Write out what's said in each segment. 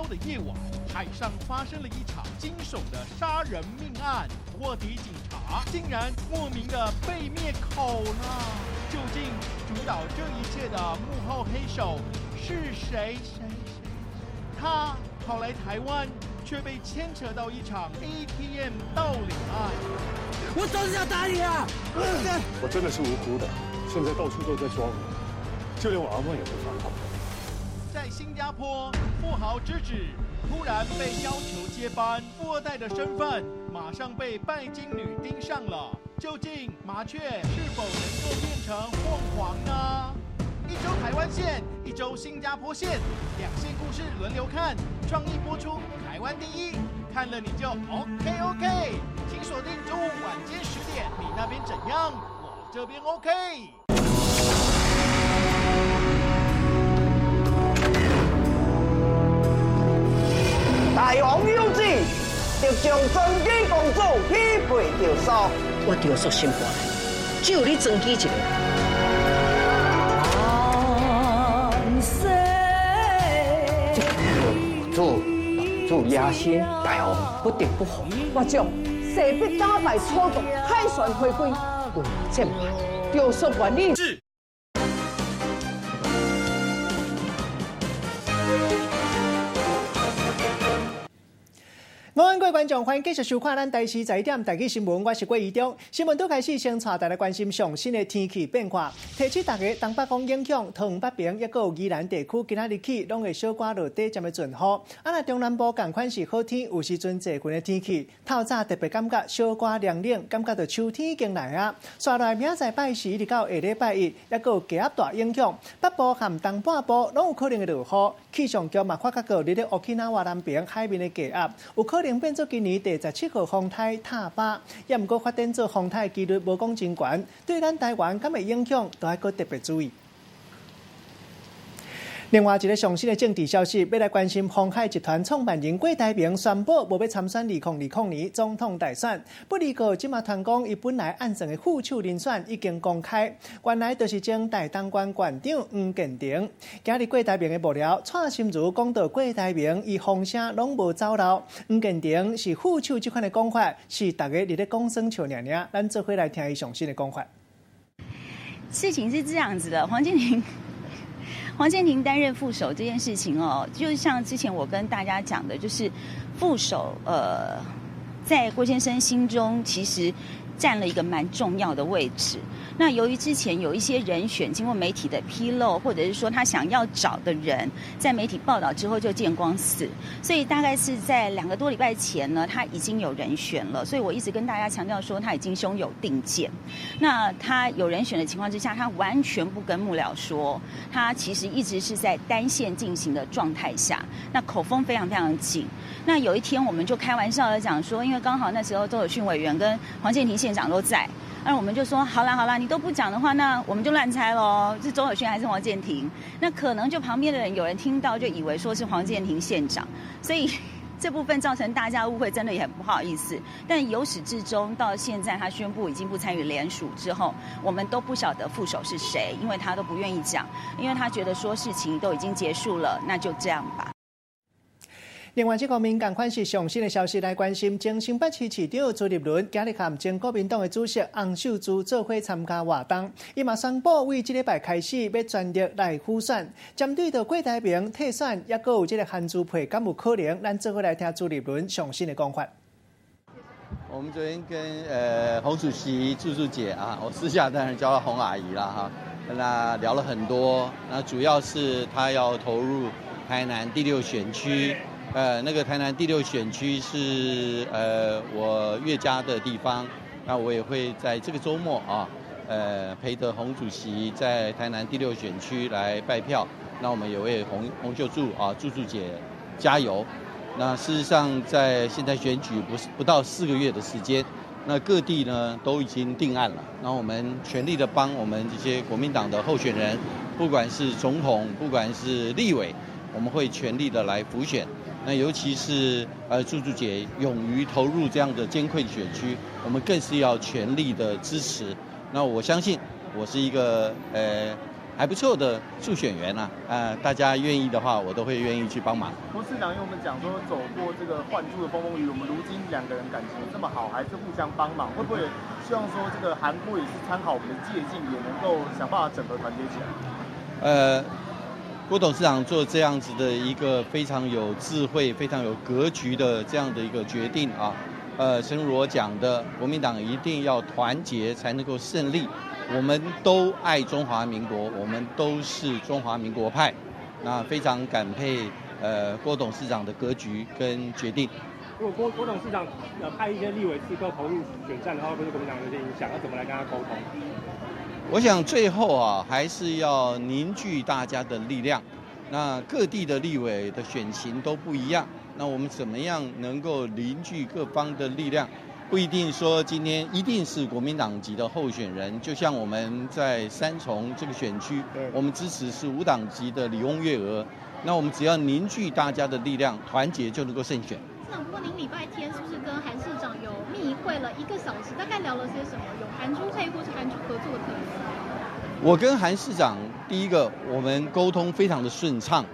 糟的夜晚，海上发生了一场惊悚的杀人命案，卧底警察竟然莫名的被灭口了。究竟主导这一切的幕后黑手是谁？他跑来台湾，却被牵扯到一场 ATM 盗领案。我就是要打你啊！我真的是无辜的，现在到处都在抓我，就连我阿嬷也被放过。在新加坡，富豪之子突然被要求接班，富二代的身份马上被拜金女盯上了。究竟麻雀是否能够变成凤凰呢？一周台湾线，一周新加坡线，两线故事轮流看，创意播出，台湾第一，看了你就 OK， 请锁定周五晚间10点，你那边怎样？我这边 OK。大王有旨，就将曾基公主匹配着手。我着说心肝，只有你曾基一个。主野心，大王不得不服。我将势必打败楚国，凯旋回归。为这么就说原理。各位观众，欢迎继续收看咱台视11点台语新闻，我是郭怡中。新闻都开始，先带大家关心上新的天气变化。提醒大家，东北风影响，桃园北平也有宜兰地区，今仔日起拢会小可落地渐的阵雨。那中南部同款是好天，有时阵济群的天气。透早特别感觉小可凉冷，感觉到秋天已经来啊。刷来明仔拜四一直到下礼拜一，也有低压大影响，北部和东半部拢有可能会落雨。气象局嘛发觉到，日咧沖縄湾南边海面的低压，有可能变做今年第17号风台塔巴，也毋过发展做风台几率无讲真悬，对咱台湾敢会影响，都要搁特别注意。另外一个上新的政治消息，要来关心鸿海集团创办人郭台铭宣布无要参选2020年总统大选。不过，即马传讲伊本来暗算的副手人选已经公开，原来就是前大东县县长黄建庭。今日郭台铭的幕僚蔡心如讲到，郭台铭伊风声拢无走漏，黄建庭是副手这款的讲法，是大家伫咧讲生笑尔尔。咱做伙来听伊上新的讲法。事情是这样子的，黄建庭担任副手这件事情哦，就像之前我跟大家讲的，就是副手在郭先生心中其实占了一个蛮重要的位置。那由于之前有一些人选经过媒体的披露，或者是说他想要找的人在媒体报道之后就见光死，所以大概是在2个多礼拜前呢，他已经有人选了。所以我一直跟大家强调说，他已经胸有定见。那他有人选的情况之下，他完全不跟幕僚说，他其实一直是在单线进行的状态下，那口风非常非常紧。那有一天我们就开玩笑的讲说，因为刚好那时候周友训委员跟黄建庭县长都在。那我们就说好啦，你都不讲的话，那我们就乱猜咯，是周友训还是黄建庭？那可能就旁边的人有人听到就以为说是黄建庭县长，所以这部分造成大家误会，真的也很不好意思。但由始至终到现在，他宣布已经不参与联署之后，我们都不晓得副手是谁，因为他都不愿意讲，因为他觉得说事情都已经结束了，那就这样吧。另外，这方面同款是上新的消息来关心，前新北市市长朱立伦今日和前国民党的主席洪秀柱做伙参加活动，伊嘛宣布为这礼拜开始要全力来辅选。针对到郭台铭退选，也有这个韩朱配，敢有可能？咱做伙来听朱立伦上新的讲法。我们昨天跟洪主席、柱姐啊，我私下当然叫她洪阿姨啦哈，跟她聊了很多。那主要是她要投入台南第6选区。那个台南第6选区是我岳家的地方，那我也会在这个周末啊，陪着洪主席在台南第6选区来拜票。那我们也为洪秀柱啊，柱姐加油。那事实上，在现在选举不到4个月的时间，那各地呢都已经定案了。那我们全力的帮我们这些国民党的候选人，不管是总统，不管是立委，我们会全力的来辅选。那尤其是柱姐勇于投入这样的艰困选区，我们更是要全力的支持。那我相信，我是一个还不错的助选员大家愿意的话，我都会愿意去帮忙。郭市长，因为我们讲说走过这个换柱的风风雨雨，我们如今2个人感情这么好，还是互相帮忙，会不会希望说这个韩国也是参考我们的借鉴，也能够想办法整合团结起来？郭董事长做这样子的一个非常有智慧、非常有格局的这样的一个决定诚如我讲的，国民党一定要团结才能够胜利。我们都爱中华民国，我们都是中华民国派，那非常感佩郭董事长的格局跟决定。如果郭董事长派一些立委刺客投入选战的话，会不会对国民党有些影响？要怎么来跟他沟通？我想最后还是要凝聚大家的力量。那各地的立委的选情都不一样，那我们怎么样能够凝聚各方的力量？不一定说今天一定是国民党籍的候选人，就像我们在三重这个选区，我们支持是无党籍的李翁月娥。那我们只要凝聚大家的力量，团结就能够胜选。市长，不过您礼拜天是不是跟韩市长有密会了1个小时？大概聊了些什么？有韩朱配或是韩朱合作的可能吗？我跟韩市长，第一个我们沟通非常的顺畅。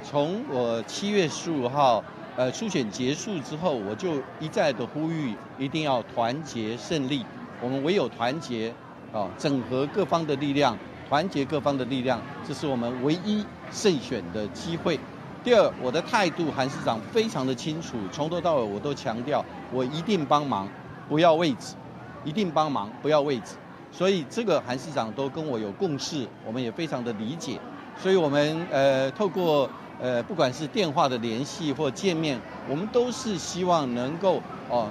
从我7月15号。初选结束之后，我就一再的呼吁，一定要团结胜利。我们唯有团结，整合各方的力量，团结各方的力量，这是我们唯一胜选的机会。第二，我的态度，韩市长非常的清楚，从头到尾我都强调，我一定帮忙，不要位置，一定帮忙，不要位置。所以这个韩市长都跟我有共识，我们也非常的理解。所以我们透过不管是电话的联系或见面，我们都是希望能够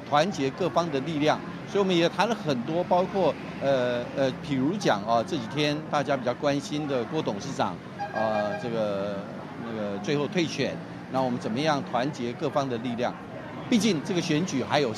团结各方的力量。所以我们也谈了很多，包括譬如讲这几天大家比较关心的郭董事长那个最后退选，那我们怎么样团结各方的力量？毕竟这个选举还有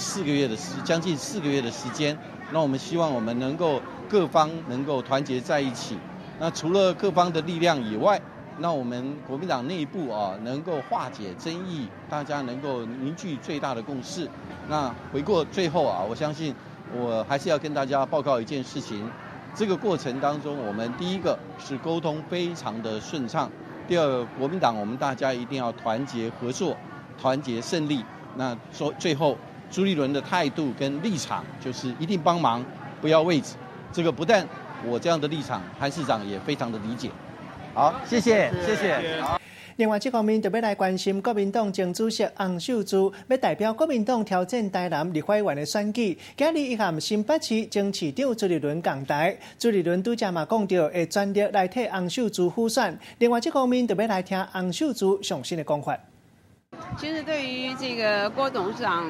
将近4个月的时间，那我们希望我们能够各方能够团结在一起。那除了各方的力量以外，那我们国民党内部能够化解争议，大家能够凝聚最大的共识。那回过最后我相信我还是要跟大家报告一件事情，这个过程当中，我们第一个是沟通非常的顺畅，第二个国民党我们大家一定要团结合作，团结胜利。那最后朱立伦的态度跟立场就是一定帮忙，不要位置。这个不但我这样的立场，韩市长也非常的理解。好，谢谢。另外，这方面特别来关心国民党前主席洪秀柱要代表国民党挑战台南立法院的选举，今日伊和新北市前市长朱立伦同台，朱立伦拄则嘛讲到会全力来替洪秀柱辅选。另外，这方面特别来听洪秀柱上新的讲法。其实对于这个郭董事长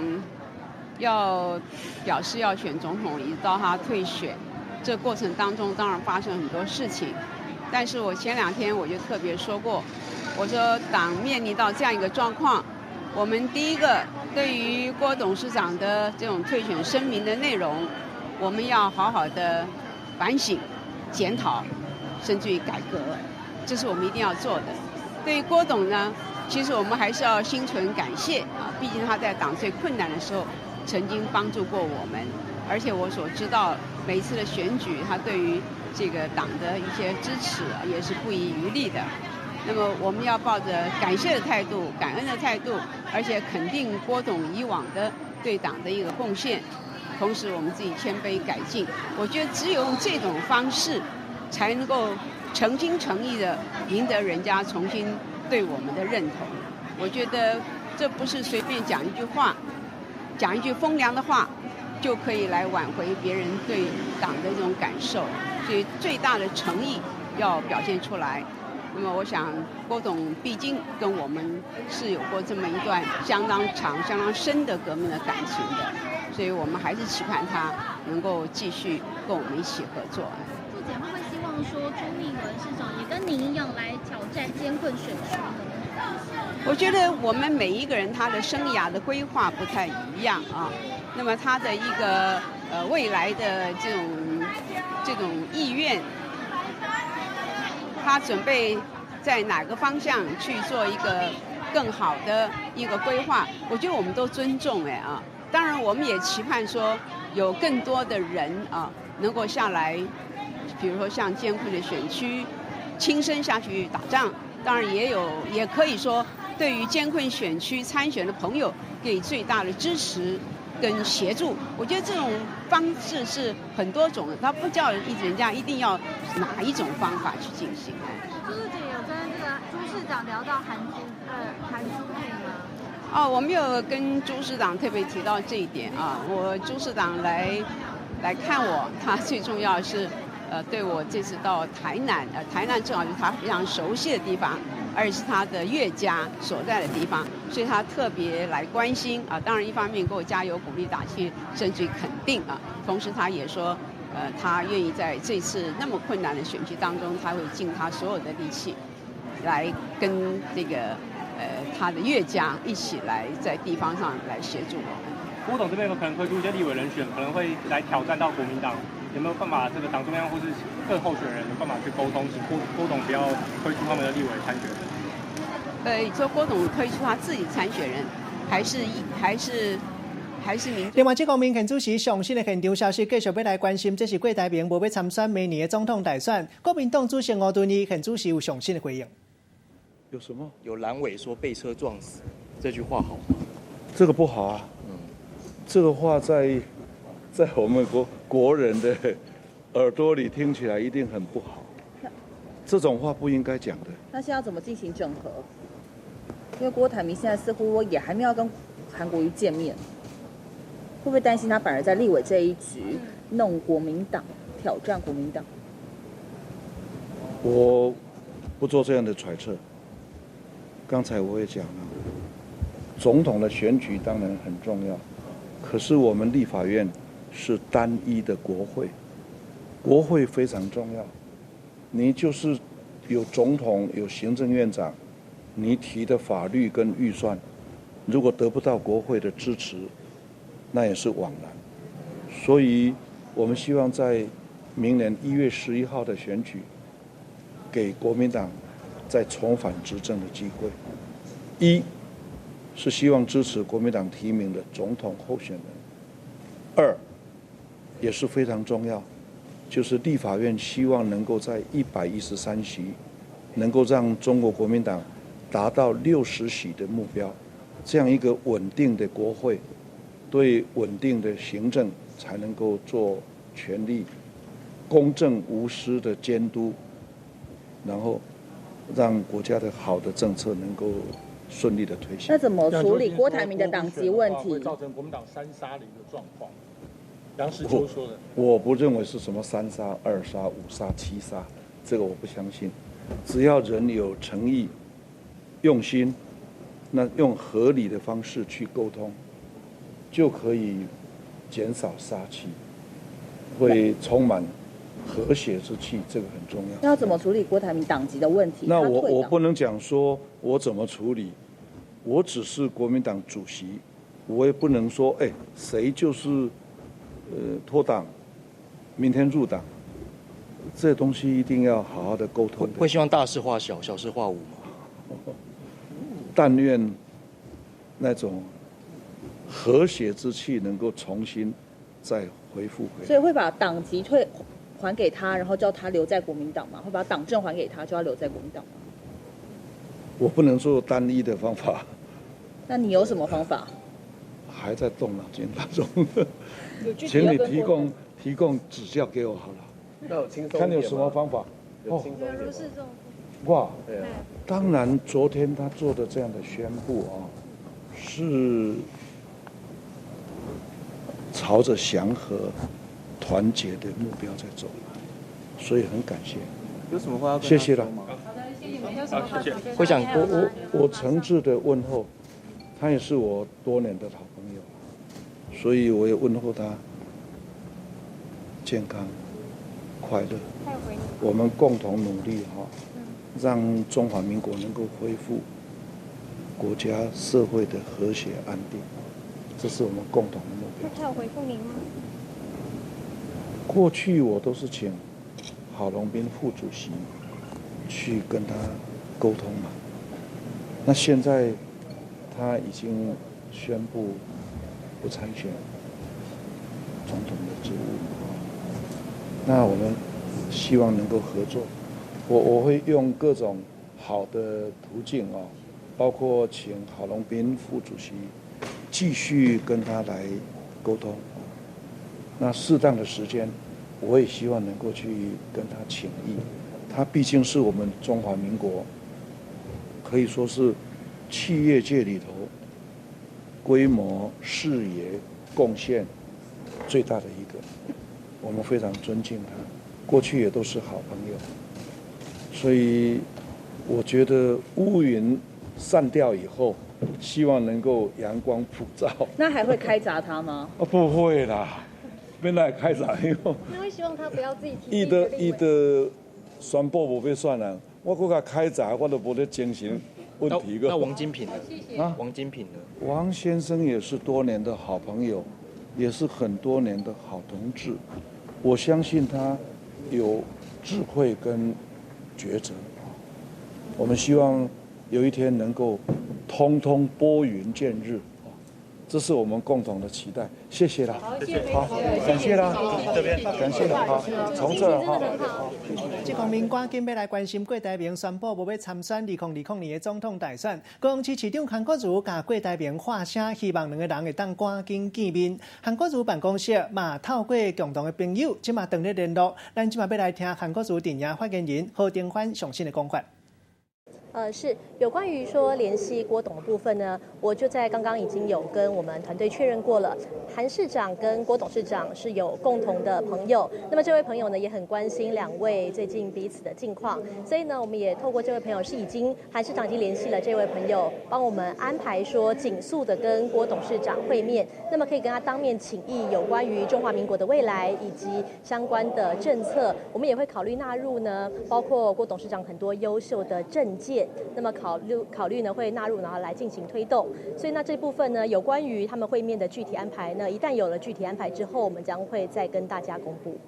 要表示要选总统，一直到他退选，这个过程当中当然发生很多事情。但是我前2天我就特别说过，我说党面临到这样一个状况，我们第一个对于郭董事长的这种退选声明的内容，我们要好好的反省、检讨，甚至于改革，这是我们一定要做的。对于郭董呢，其实我们还是要心存感谢毕竟他在党最困难的时候曾经帮助过我们，而且我所知道每一次的选举，他对于这个党的一些支持也是不遗余力的。那么我们要抱着感谢的态度、感恩的态度，而且肯定郭董以往的对党的一个贡献，同时我们自己谦卑改进。我觉得只有用这种方式，才能够诚心诚意的赢得人家重新对我们的认同。我觉得这不是随便讲一句话，讲一句风凉的话，就可以来挽回别人对党的这种感受。所以最大的诚意要表现出来。那么我想郭董毕竟跟我们是有过这么一段相当长、相当深的革命的感情的，所以我们还是期盼他能够继续跟我们一起合作。朱姐会不会希望说朱立伦市长也跟您一样来挑战艰困选区呢？我觉得我们每一个人他的生涯的规划不太一样那么他的一个未来的这种意愿，他准备在哪个方向去做一个更好的一个规划，我觉得我们都尊重当然我们也期盼说有更多的人能够下来，比如说像艰困的选区亲身下去打仗，当然也可以说对于艰困选区参选的朋友给最大的支持跟协助。我觉得这种方式是很多种的，他不叫人家一定要哪一种方法去进行。朱姐有跟这个朱市长聊到韩朱配吗？哦，我没有跟朱市长特别提到这一点啊。朱市长来看我，他最重要的是，对我这次到台南，台南正好是他非常熟悉的地方，而且是他的岳家所在的地方，所以他特别来关心啊。当然，一方面给我加油、鼓励、打气，甚至于肯定啊。同时，他也说，他愿意在这次那么困难的选区当中，他会尽他所有的力气，来跟这个他的岳家一起来在地方上来协助我们。郭董这边有可能推出一些立委人选，可能会来挑战到国民党，有没有办法这个党中央或是各候选人有办法去沟通，请郭董不要推出他们的立委参选人？你说郭董推出他自己参选人，还是民？另外，这个民选主席上新的现场消息，继续要来关心，这是郭台铭无要参选明年的总统大选，国民党主席吴敦义现主席有上新的回应。有什么？有蓝委说被车撞死，这句话好吗？这个不好啊。这个话在我们国人的耳朵里听起来一定很不好。这种话不应该讲的。那现在要怎么进行整合？因为郭台铭现在似乎也还没有跟韩国瑜见面，会不会担心他反而在立委这一局弄国民党，挑战国民党？我不做这样的揣测。刚才我也讲了，总统的选举当然很重要，可是我们立法院是单一的国会，国会非常重要。你就是有总统、有行政院长，你提的法律跟预算，如果得不到国会的支持，那也是枉然。所以我们希望在明年1月11号的选举，给国民党再重返执政的机会。一是希望支持国民党提名的总统候选人，二也是非常重要，就是立法院希望能够在113席，能够让中国国民党达到60席的目标，这样一个稳定的国会，对稳定的行政才能够做全力、公正无私的监督，然后让国家的好的政策能够顺利的推行。那怎么处理郭台铭的党籍问题？会造成国民党三杀的一个状况。杨世秋说的，我不认为是什么3杀、2杀、5杀、7杀，这个我不相信。只要人有诚意、用心，那用合理的方式去沟通，就可以减少杀气，会充满和谐之气，这个很重要。那要怎么处理郭台铭党籍的问题？那我不能讲说我怎么处理，我只是国民党主席，我也不能说谁就是脱党，明天入党，这东西一定要好好的沟通的。会希望大事化小，小事化无吗？但愿那种和谐之气能够重新再恢复回来。所以会把党籍还给他，然后叫他留在国民党吗？会把党证还给他，就要留在国民党吗？我不能说单一的方法。那你有什么方法？还在动脑筋当中，请你提供指教给我好了。那有轻松看你有什么方法？如是这种。哇，当然，昨天他做的这样的宣布是朝着祥和、团结的目标在走，所以很感谢。有什么话要跟他谢谢了。好的，谢谢你们。有什么话？会想我诚挚的问候，他也是我多年的好朋友，所以我也问候他健康、快乐。我们共同努力让中华民国能够恢复国家社会的和谐安定，这是我们共同的目标。他有回复您吗？过去我都是请郝龙斌副主席去跟他沟通嘛，那现在他已经宣布不参选总统的职务，那我们希望能够合作，我会用各种好的途径啊，包括请郝龙斌副主席继续跟他来沟通。那适当的时间，我也希望能够去跟他请益。他毕竟是我们中华民国，可以说是企业界里头规模、视野、贡献最大的一个，我们非常尊敬他，过去也都是好朋友，所以我觉得乌云散掉以后，希望能够阳光普照。那还会开闸他吗？不会啦，别来开闸以后。那会希望他不要自己提。伊的宣布无要算啦，我搁甲开闸，我都无咧精神问题个。那王金平呢？啊，王金平呢？王先生也是多年的好朋友，也是很多年的好同志。我相信他有智慧跟抉择。我们希望有一天能够通通拨云见日，这是我们共同的期待。谢谢啦，好，感谢啦，这边感谢啦，好，从这儿哈。这方面赶紧要来关心郭台铭宣布无要参选2020年的总统大选，高雄市市长韩国瑜甲郭台铭发声，希望两个人会当赶紧见面。韩国瑜办公室嘛透过共同的朋友，即嘛当咧联络，咱即嘛要来听韩国瑜电影发言人何定欢详细的讲法。是有关于说联系郭董的部分呢，我就在刚刚已经有跟我们团队确认过了，韩市长跟郭董事长是有共同的朋友，那么这位朋友呢也很关心两位最近彼此的近况，所以呢我们也透过这位朋友是韩市长已经联系了这位朋友，帮我们安排说紧速的跟郭董事长会面，那么可以跟他当面请益有关于中华民国的未来以及相关的政策，我们也会考虑纳入呢，包括郭董事长很多优秀的政见。那么考虑呢会纳入，然后来进行推动。所以那这部分呢，有关于他们会面的具体安排呢，一旦有了具体安排之后，我们将会再跟大家公布。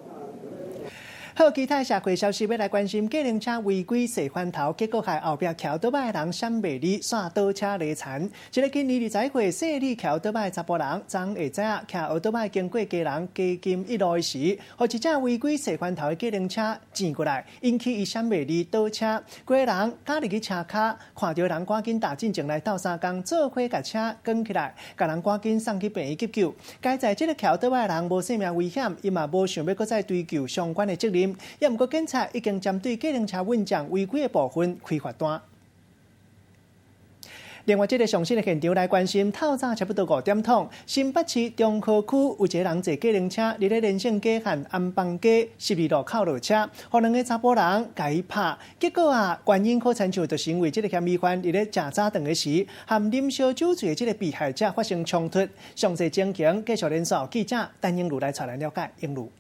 好，其他社会消息要来关心，计程车违规驶翻头，结果害后壁桥倒摆的人闪袂离，煞倒车累残。一个今年20岁细里桥倒摆查甫人，昨下午骑后倒摆经过家人加金一路时，互一架违规驶翻头的计程车撞过来，引起伊闪袂离倒车。几人加入去车卡，看到人赶紧打进前来斗相共，做伙甲车卷起来，甲人赶紧送去病院急救。该在这个桥倒摆的人无生命危险，伊嘛无想要搁再追究相关的责任。也毋过，警察已经针对计程车运将违规的部分开罚单。另外，这个上新的现场来关心，透早差不多5点钟，新北市中和区有一个人坐计程车，伫咧连胜街和安邦街12路口落车，互两个查甫人甲伊拍，结果原因可亲像就是因为这个嫌疑犯伫咧食早顿的时，和啉烧酒醉的这个被害者发生冲突。详细情形继续连线记者陈英如来带来了解。英如。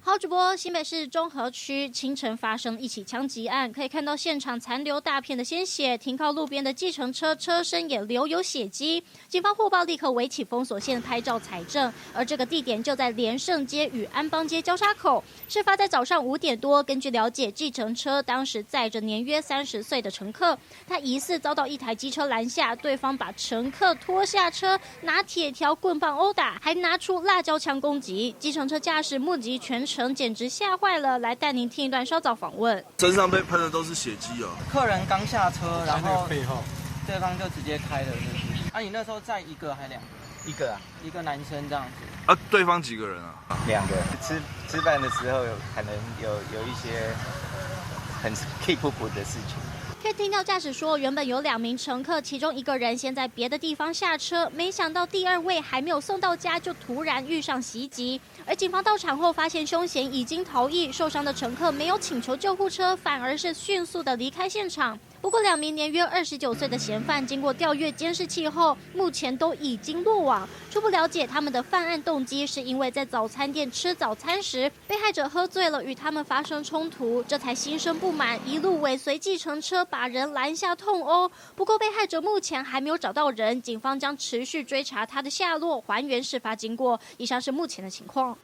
好主播，新北市中和区清晨发生一起枪击案，可以看到现场残留大片的鲜血，停靠路边的计程车车身也留有血迹。警方获报立刻围起封锁线拍照采证，而这个地点就在连胜街与安邦街交叉口。事发在早上5点多，根据了解，计程车当时载着年约30岁的乘客，他疑似遭到一台机车拦下，对方把乘客拖下车，拿铁条棍棒殴打，还拿出辣椒枪攻击。计程车驾驶目击全程简直吓坏了，来带您听一段稍早访问。身上被喷的都是血迹哦。客人刚下车，然后对方就直接开了。你那时候载一个还2个？一个啊，一个男生这样子。对方几个人啊？2个。吃饭的时候可能有一些很气噗噗的事情。可以听到驾驶说，原本有2名乘客，其中1个人先在别的地方下车，没想到第2位还没有送到家，就突然遇上袭击。而警方到场后发现凶嫌已经逃逸，受伤的乘客没有请求救护车，反而是迅速的离开现场。不过2名年约29岁的嫌犯，经过调阅监视器后，目前都已经落网。初步了解，他们的犯案动机是因为在早餐店吃早餐时，被害者喝醉了，与他们发生冲突，这才心生不满，一路尾随计程车把人拦下痛殴。不过被害者目前还没有找到人，警方将持续追查他的下落，还原事发经过。以上是目前的情况。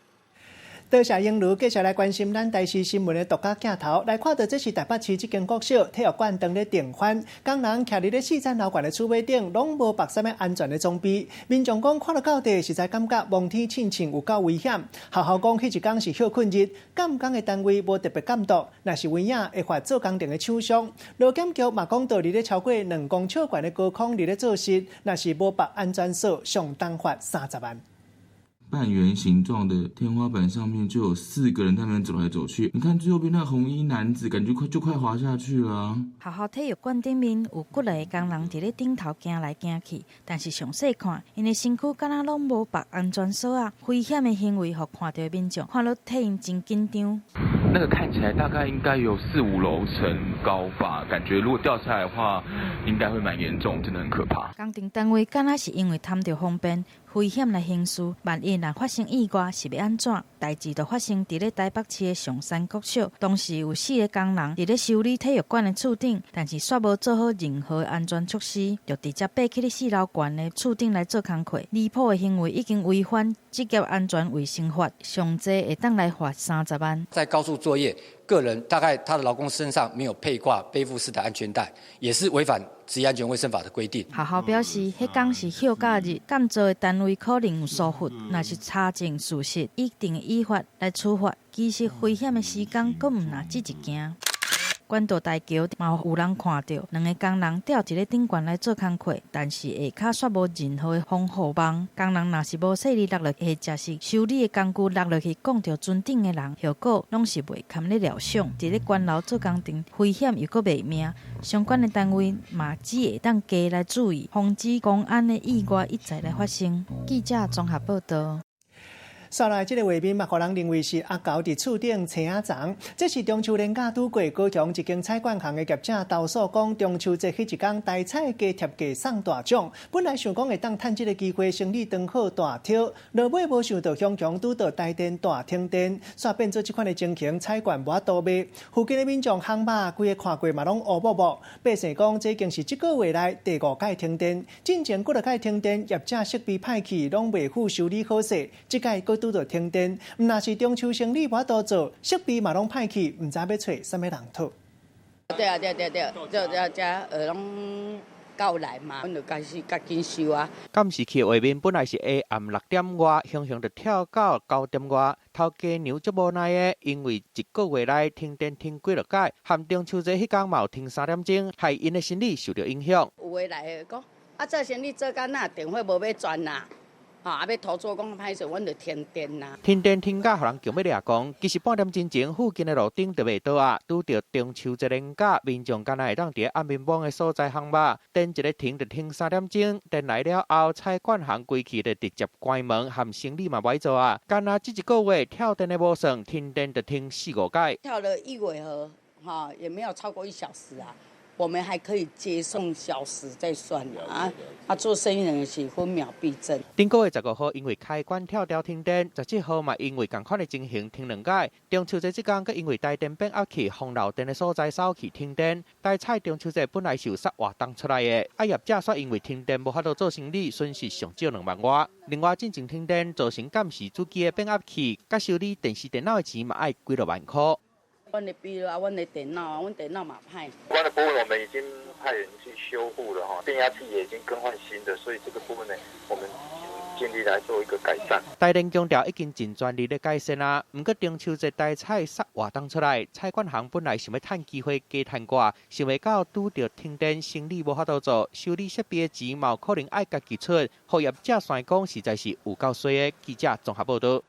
多谢英如，继续来关心咱台视新闻的独家镜头，来看到这是台北市这间国小体育馆当咧订番，工人徛伫咧4层楼高的厝尾顶，拢无绑什么安全的装备。民众讲看到地，实在感觉望天凊凊有够危险。学校讲迄一天是休困日，监工的单位无特别监督，若是违影会罚做工程的厂商。劳检局嘛讲到，伫咧超过2公尺高的高空伫咧做事，若是无绑安全锁，上当罚30万。半圆形状的天花板上面就有4个人在那边走来走去，你看最右边那个红衣男子，感觉快滑下去了啊。学校体育馆顶面有几个工人伫咧顶头行来行去，但是详细看，因的身躯敢若拢无绑安全锁啊，危险的行为，互看到的民众看了替因真紧张。那个看起来大概应该有4、5楼层高吧，感觉如果掉下来的话，应该会蛮严重，真的很可怕。工程单位敢若是因为贪着方便。危险来行事，万一若发生意外是要安怎？代志就发生伫咧台北市的上山国小，当时有4个工人伫咧修理体育馆的厝顶，但是煞无做好任何安全措施，就直接爬去咧4楼高的厝顶来做工课。离谱的行为已经违反职业安全卫生法，上济会当来罚30万。在高速作业，个人大概他的劳工身上没有配挂背负式的安全带，也是违反职业安全卫生法的规定。学校表示，迄天是休假日，干做的单位可能有疏忽，若是查证事实，一定依法来处罚。其实危险的时间，阁毋若只一件。关渡大桥嘛有人看到2个工人吊伫咧顶悬来做工课，但是下骹煞无任何的防护网。工人若是无细力落落去，或者是修理的工具落落去，撞到船顶的人，后果拢是袂堪咧料想。伫咧关楼做工程，危险又阁袂命，相关的单位嘛只会当加来注意，防止公安的意外一再来发生。记者综合报道。刷来这个画面嘛，互人认为是阿狗伫厝顶青仔丛。这是中秋连假拄过，高雄一间菜馆行的业者投诉讲，中秋节迄一天台菜加贴价送大奖，本来想讲会当趁这个机会生意刚好大跳，落尾无想到乡强拄到台电大停电，煞变做这款的情形，菜馆无法度卖。附近的民众烘肉规个看过嘛拢乌木木，百姓讲这已经是这个月来第5届停电，之前几落届停电，业者设备歹去，拢未付修理好势，这届佫拄到停电，若是中秋生理无法度做，设备嘛拢歹去，唔知要找什么人讨。对，这拢到来嘛，阮就开始赶紧收啊。监视器画面本来是下暗6点外，雄雄就跳到9点外，头家娘足无奈的，因为一个月来停电停几落届，含中秋节迄天嘛有停3点钟，害因的生理受到影响。有的来讲，做生意做干那电话无要转啦。要投诉讲歹势，阮就停电啦。停电停甲，互人强要掠讲，其实半点钟前附近的路顶就袂倒啊，拄着中秋节连假，民众敢若会当伫暗暝网的所在烘肉，电一个停就停3点钟，电来了后，菜馆行规气就直接关门，含生理嘛歹做啊。敢若这一个月跳电的无算，停电就停4、5届。跳了1尾盒，也没有超过1小时啊。我们还可以接送小时再算啊！做生意人是分秒必争。顶个月15号因为开关跳掉停电，17号嘛因为同款的情形停2届。中秋节这天，佮因为台电变压器，风漏电的所在扫去停电。台菜中秋节本来是有杀活动出来的，业者煞因为停电无法度做生意，损失上少2万外。另外，进前停电造成监视主机的变压器，佮修理电视电脑的钱嘛要几落万块。阮的笔啊，阮的电脑啊，阮电脑嘛歹。有关的部分我们已经派人去修复了哈，变压器也已经更换新的，所以这个部分呢，我们尽力来做一个改善。台电强调已经尽全力的改善啦，不过中秋节台菜杀活动出来，菜馆行本来想要趁机会加趁挂，想袂到拄着停电，生意无法度做，修理设备的钱嘛有可能爱家己出，互业者算讲实在是有够衰的。记者综合报道。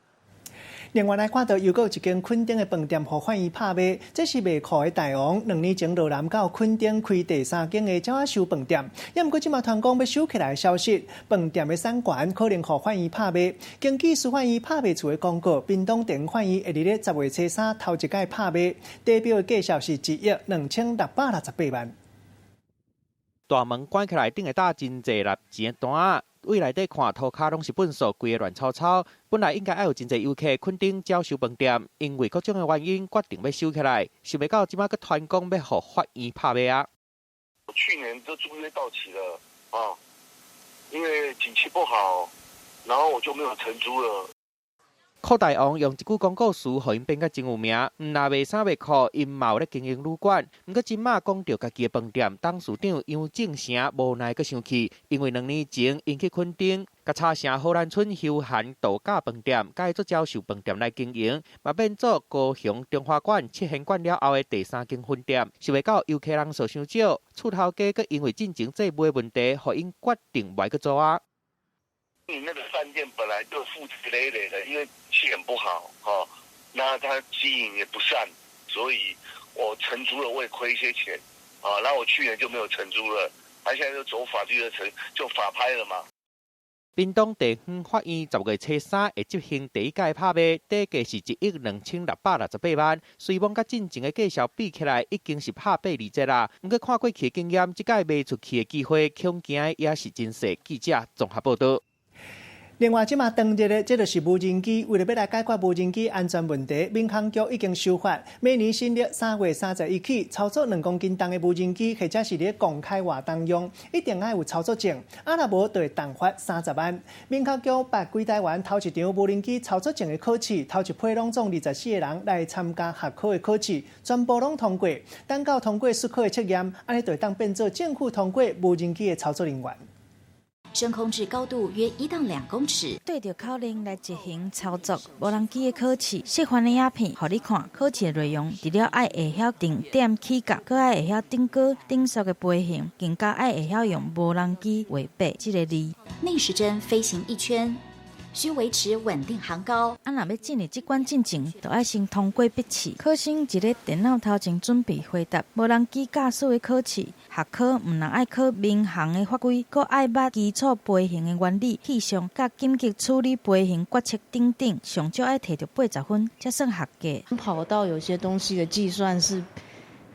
另外来看到又有一间垦丁的饭店互反伊拍卖，这是卖裤的大王2年前落南到垦丁开第3间的鸟仔收饭店，也毋过即马传讲要收起来的消息，饭店的产权可能互反伊拍卖。根据苏反伊拍卖处的公告，屏东电反伊会伫咧10月初3头一届拍卖，代表的价值是1亿2668万。大门关起来，顶会搭真济粒钱的单。位内底看涂骹拢是粪扫，规个乱糟糟。本来应该要有真侪游客垦丁招收饭店，因为各种的原因，决定要收起来。想袂到即马个团讲要互法院拍卖啊！去年这租约到期了啊，因为景气不好，然后我就没有承租了。柯大王用一句广告词，互因变甲真有名。毋若卖衫卖裤，因嘛有咧经营旅馆。毋过今仔讲到家己的饭店，董事长杨正成无奈阁生气，因为2年前因去垦丁，甲茶城荷兰村休闲度假饭店改做销售饭店来经营，嘛变做高雄中华馆7仙馆了后的第3间分店，想袂到游客人数伤少，厝头家阁因为进前这买问题，互因决定卖个做啊。你那个饭店本来就负债累累的，因为气很不好哦，那他经营也不善，所以我承租了我也亏一些钱啊，然后我去年就没有承租了，他现在就走法律的程，就法拍了嘛。屏东地方法院10月初3会执行第1届拍卖，底价是1亿2668万。虽望甲进前的介绍比起来，已经是拍8厘折啦。不过看过去的经验，这届卖出去的机会，恐惊也是真细。记者综合报道。另外，即马当日的，这就是无人机。为了要来解决无人机安全问题，民航局已经修法，每年新历3月31起，操作2公斤重的无人机，或者是咧公开活动用，一定要有操作证。若无，就会重罚30万。民航局把几台湾头一场无人机操作证的考试，头一批拢总24个人来参加合考的考试，全部拢通过。等到通过术考的测验，安尼就会当变做政府通过无人机的操作人员。升空至高度约1到2公尺，对着口令来执行操作无人机的考试，示范的影片，互你看考试的内容。除了爱会晓定点起角，搁爱会晓定高定速的飞行，更加爱会晓用无人机画8这个字。逆时针飞行1圈。需维持稳定航高。若要进入这关进前，就要先通过笔试。考生一个电脑头前准备回答无人机驾驶的考试。学科唔但爱考民航的法规，搁爱捌基础飞行的原理、气象、甲紧急处理飞行决策等等，上少爱摕到80分，才算合格。跑道有些东西的计算是。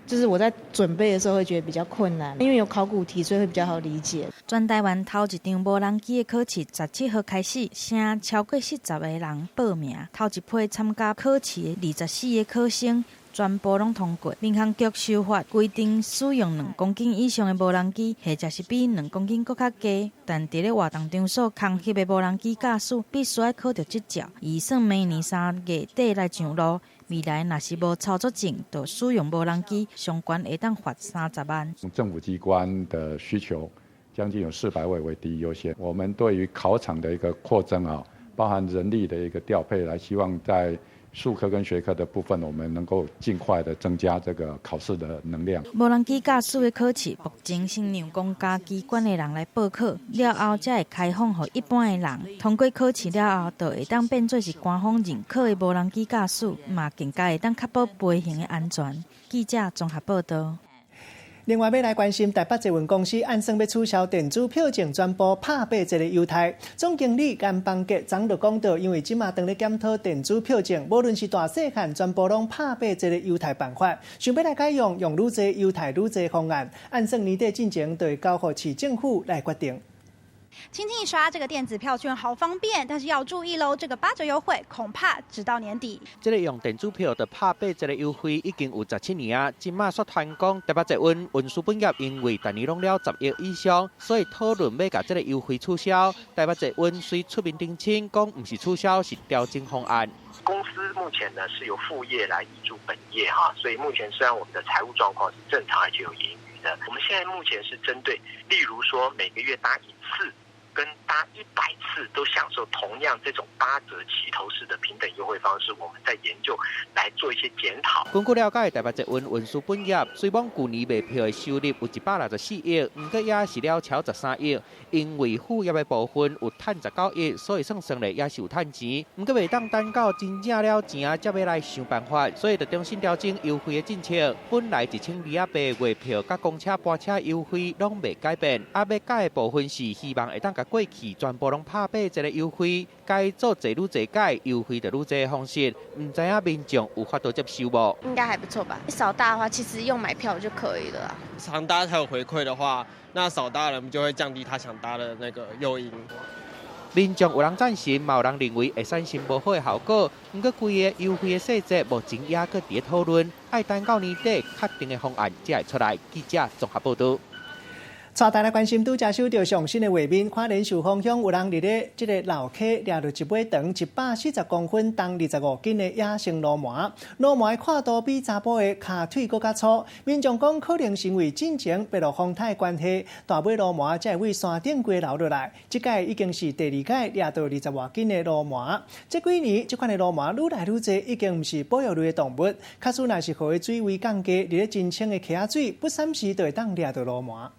就是我在准备的时候会觉得比较困难，因为有考古题，所以会比较好理解。全台湾头一场无人机的考试17号开始，剩超过40个人报名。头一批参加考试的24个考生，全部拢通过。民航局修法规定，使用2公斤以上的无人机，或者是比2公斤搁较低，但伫咧活动场所空翕的无人机驾驶，必须要考到执照。预算明年3月底来上路。未来若是无操作证，就使用无人机，相关会当罚30万。政府机关的需求将近有400位为第一优先。我们对于考场的一个扩增啊，包含人力的一个调配，来希望在术科跟学科的部分，我们能够尽快的增加这个考试的能量。无人机驾驶的考试，目前先让公家机关的人来报考，了后才会开放给一般的人。通过考试了后，就会当变做是官方认可的无人机驾驶，嘛更加会当确保飞行的安全。记者综合报道。另外，要来关心台北捷运公司按算要取消电子票证，宣布拍8这个优待。总经理颜邦杰昨就讲到，因为即马当咧检讨电子票证，无论是大细汉，全部拢拍8这个优待办法，想要来改用愈侪优待愈侪方案，按算年底进前就会交予市政府来决定。轻轻一刷这个电子票券好方便，但是要注意喽，这个8折优惠恐怕直到年底。这个用电子票的拍8折的优惠已经有17年啊，今麦却传讲台北捷运运输本业因为第二弄了10亿以上，所以讨论要把这个优惠取消。台北捷运虽出面澄清，讲不是取消，是调整方案。公司目前呢是由副业来挹注本业哈，所以目前虽然我们的财务状况是正常而且有盈余的，我们现在目前是针对，例如说每个月搭1次。跟搭100次都享受同样这种8折齐头式的平等优惠方式，我们在研究来做一些检讨。根据了解，台北捷运运输本业虽讲去年卖票的收入有164亿，不过也是了超13亿，因为副业的部分有赚19亿，所以算来也是有赚钱。不过袂当等到真正了钱才要来想办法，所以就重新调整优惠的政策。本来1228月票甲公车班车优惠拢未改变，要改的部分是希望会当过去全部拢拍8折的优惠，该做侪愈侪改，优惠就愈侪的方式，唔知影民众有法度接受无？应该还不错吧？少搭的话，其实用买票就可以了啊。常搭才有回馈的话，那少搭的人就会降低他想搭的那个诱因。民众有人赞成，嘛有人认为会产生无好的效果。不过，规个优惠的细节目前也搁伫讨论，爱等到年底确定的方案才会出来。记者综合报道。带大家关心，拄则收到上新的画面，看连寿方向有人伫咧这个楼梯抓到一尾长140公分、重25斤的野生罗麻，罗麻的跨度比查甫的骹腿更加粗。民众讲可能是因为进前白露风台关系，大尾罗麻才会为山顶过流落来。这届已经是第2届抓到20多斤的罗麻。这几年，这款的罗麻愈来愈侪，已经不是保育类的动物。假使若是河的水位降低，伫咧真清的溪仔水，不三时就会当抓到罗麻。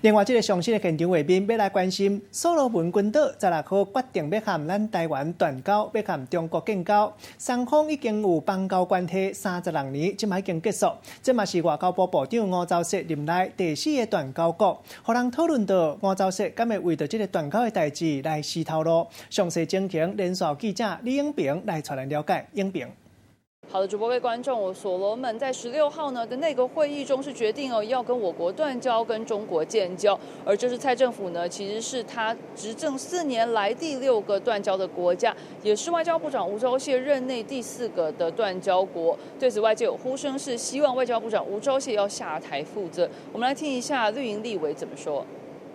另外，这个上新的现场画面要来关心，所罗门群岛16号决定要和咱台湾断交，要和中国建交。双方已经有邦交关系36年，即卖已经结束。这嘛是外交部部长吴钊燮任内第4个断交国，互人讨论到吴钊燮敢会为着这个断交的代志来施头路。详细情形，连线记者李永平来带咱了解。永平。好的，主播各位观众，所罗门在16号呢的内阁会议中是决定要跟我国断交，跟中国建交，而这是蔡政府呢其实是他执政4年来第6个断交的国家，也是外交部长吴钊燮任内第4个的断交国。对此，外界有呼声是希望外交部长吴钊燮要下台负责。我们来听一下绿营立委怎么说。